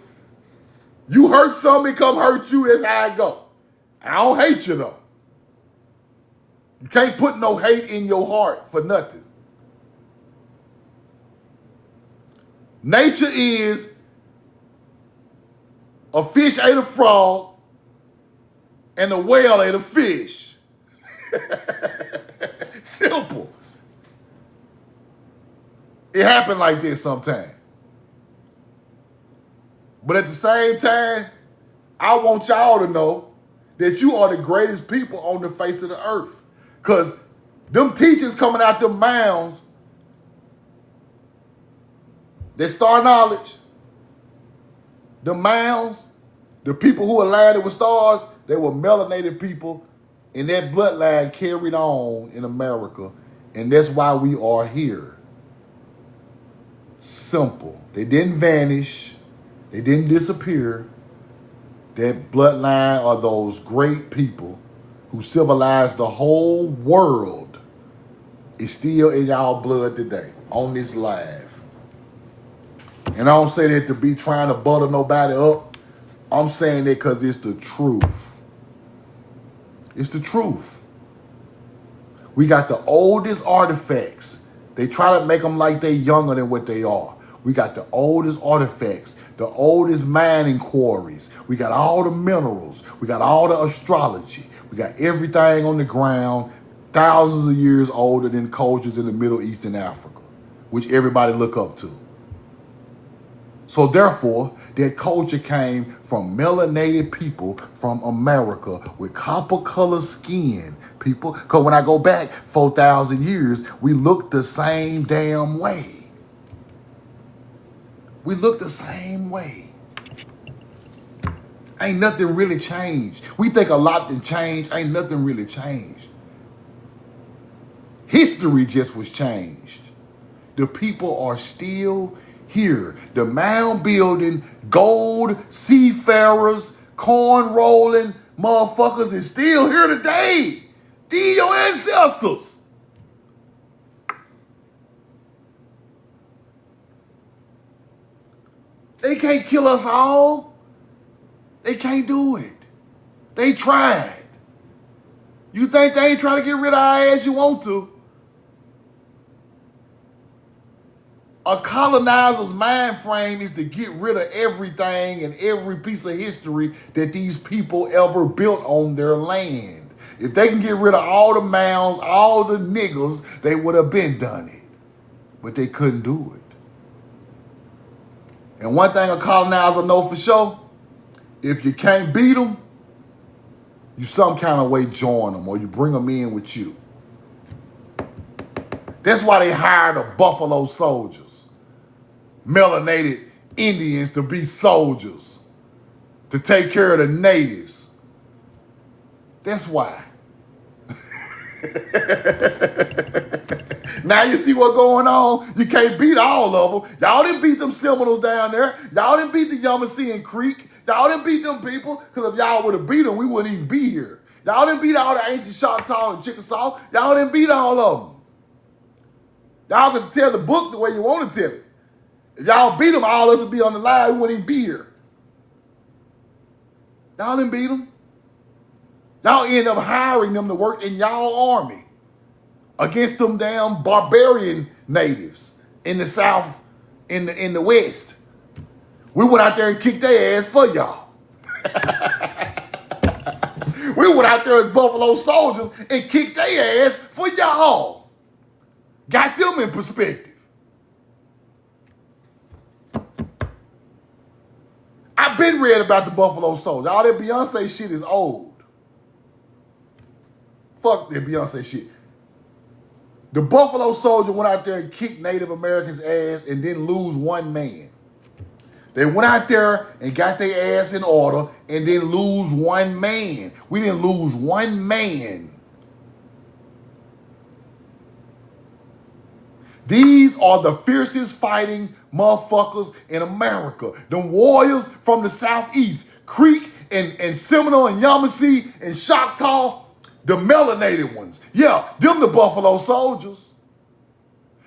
you hurt somebody, come hurt you, that's how it go. I don't hate you though. You can't put no hate in your heart for nothing. Nature is a fish ate a frog and a whale ate a fish. Simple. It happened like this sometimes. But at the same time, I want y'all to know that you are the greatest people on the face of the earth. Because them teachers coming out them mounds, they star knowledge, the mounds, the people who are landed with stars, they were melanated people, and that bloodline carried on in America, and that's why we are here. Simple. They didn't vanish. They didn't disappear. That bloodline are those great people who civilized the whole world. Is still in y'all blood today, on this live. And I don't say that to be trying to butter nobody up. I'm saying that because it's the truth. It's the truth. We got the oldest artifacts. They try to make them like they younger than what they are. We got the oldest artifacts, the oldest mining quarries. We got all the minerals. We got all the astrology. We got everything on the ground, thousands of years older than cultures in the Middle East and Africa, which everybody look up to. So therefore, that culture came from melanated people from America with copper-colored skin, people. Because when I go back 4,000 years, we look the same damn way. We look the same way. Ain't nothing really changed. We think a lot done changed. Ain't nothing really changed. History just was changed. The people are still here. The mound building, gold, seafarers, corn rolling motherfuckers is still here today. These your ancestors. They can't kill us all. They can't do it. They tried. You think they ain't trying to get rid of our ass? You want to. A colonizer's mind frame is to get rid of everything and every piece of history that these people ever built on their land. If they can get rid of all the mounds, all the niggas, they would have been done it. But they couldn't do it. And one thing a colonizer know for sure, if you can't beat them, you some kind of way join them or you bring them in with you. That's why they hired the Buffalo Soldiers, melanated Indians to be soldiers, to take care of the natives. That's why. Now you see what's going on? You can't beat all of them. Y'all didn't beat them Seminoles down there. Y'all didn't beat the Yamasee and Creek. Y'all didn't beat them people, because if y'all would have beat them, we wouldn't even be here. Y'all didn't beat all the ancient Choctaw and Chickasaw. Y'all didn't beat all of them. Y'all can tell the book the way you want to tell it. If y'all beat them, all of us would be on the line. We wouldn't even be here. Y'all didn't beat them. Y'all end up hiring them to work in y'all army against them damn barbarian natives in the South, in the West. We went out there and kicked their ass for y'all. We went out there as Buffalo Soldiers and kicked their ass for y'all. Got them in perspective. I've been read about the Buffalo Soldiers. All that Beyonce shit is old. Fuck that Beyonce shit. The Buffalo Soldier went out there and kicked Native Americans' ass and didn't lose one man. They went out there and got their ass in order and didn't lose one man. We didn't lose one man. These are the fiercest fighting motherfuckers in America. Them warriors from the Southeast, Creek and Seminole and Yamasee and Choctaw, the melanated ones. Yeah, them the Buffalo Soldiers.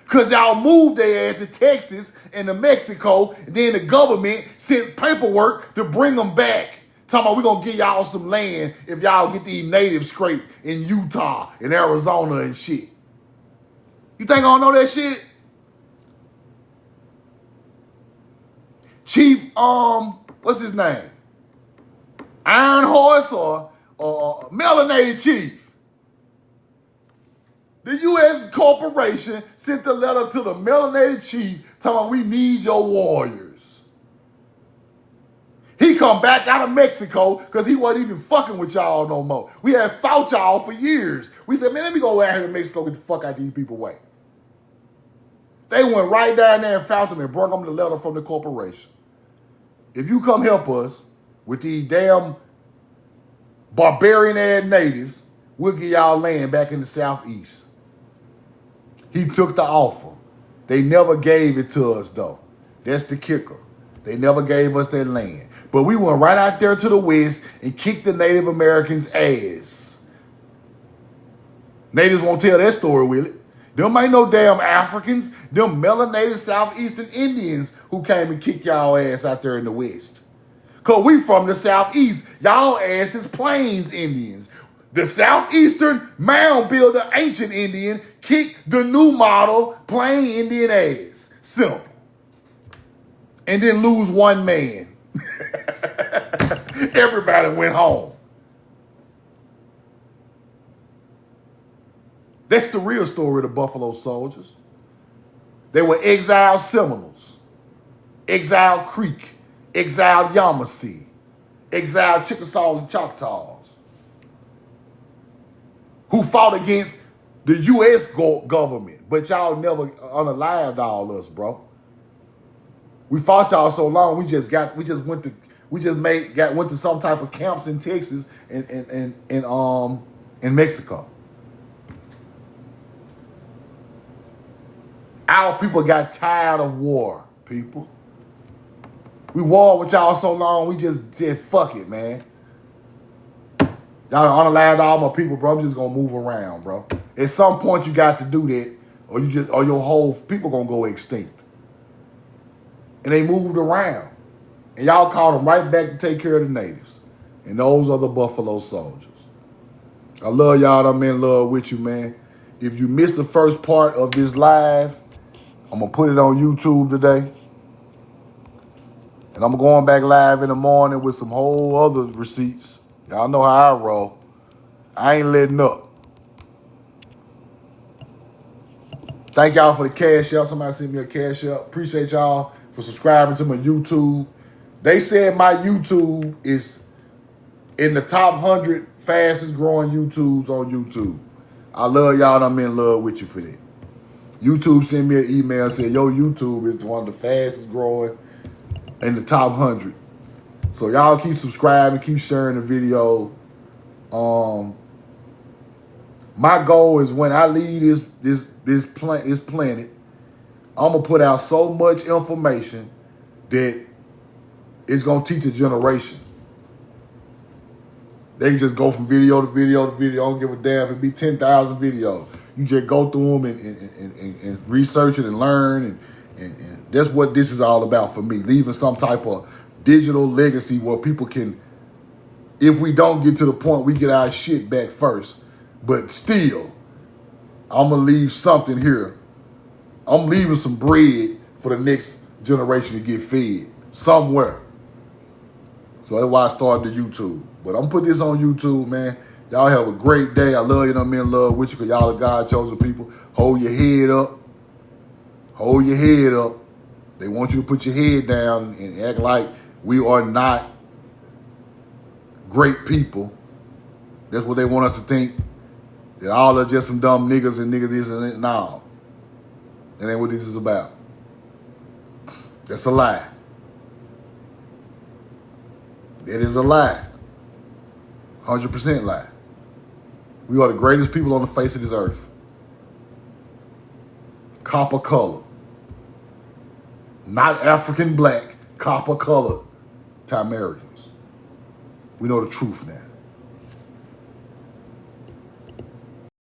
Because y'all moved their ass to Texas and to Mexico, and then the government sent paperwork to bring them back. Talking about, we're going to give y'all some land if y'all get these natives straight in Utah and Arizona and shit. You think I don't know that shit? Chief, what's his name? Iron Horse or Melanated Chief. The U.S. corporation sent a letter to the Melanated Chief telling him we need your warriors. He come back out of Mexico because he wasn't even fucking with y'all no more. We had fought y'all for years. We said, man, let me go out here to Mexico, get the fuck out of these people way. They went right down there and found them and brought them the letter from the corporation. If you come help us with these damn barbarian-ass natives, we'll give y'all land back in the Southeast. He took the offer. They never gave it to us, though. That's the kicker. They never gave us that land. But we went right out there to the West and kicked the Native Americans' ass. Natives won't tell that story, will it? Them ain't no damn Africans. Them melanated Southeastern Indians who came and kicked y'all ass out there in the West. Because we from the Southeast. Y'all ass is Plains Indians. The Southeastern mound builder ancient Indian kicked the new model plain Indian ass. Simple. And didn't lose one man. Everybody went home. That's the real story of the Buffalo Soldiers. They were exiled Seminoles, exiled Creek, exiled Yamasee, exiled Chickasaw and Choctaws, who fought against the U.S. government, but y'all never unalived all us, bro. We fought y'all so long, went to some type of camps in Texas and in Mexico. Our people got tired of war, people. We warred with y'all so long, we just said, fuck it, man. Y'all unalived all my people, bro. I'm just gonna move around, bro. At some point, you got to do that, or your whole people gonna go extinct. And they moved around. And y'all called them right back to take care of the natives. And those are the Buffalo Soldiers. I love y'all. I'm in love with you, man. If you missed the first part of this live, I'm going to put it on YouTube today. And I'm going back live in the morning with some whole other receipts. Y'all know how I roll. I ain't letting up. Thank y'all for the cash out. Somebody sent me a cash out. Appreciate y'all for subscribing to my YouTube. They said my YouTube is in the top 100 fastest growing YouTubes on YouTube. I love y'all and I'm in love with you for that. YouTube sent me an email and said, yo, YouTube is one of the fastest growing in the top 100. So y'all keep subscribing, keep sharing the video. My goal is when I leave this planet, I'm gonna put out so much information that it's gonna teach a generation. They can just go from video to video to video. I don't give a damn if it be 10,000 videos. You just go through them and research it and learn. And that's what this is all about for me. Leaving some type of digital legacy where people can, if we don't get to the point, we get our shit back first. But still, I'm going to leave something here. I'm leaving some bread for the next generation to get fed somewhere. So that's why I started the YouTube. But I'm going to put this on YouTube, man. Y'all have a great day. I love you and I'm in love with you because y'all are God-chosen people. Hold your head up. Hold your head up. They want you to put your head down and act like we are not great people. That's what they want us to think. That all are just some dumb niggas and niggas this and that. No. That ain't what this is about. That's a lie. That is a lie. 100% lie. We are the greatest people on the face of this earth. Copper color. Not African black, copper color to Americans. We know the truth now.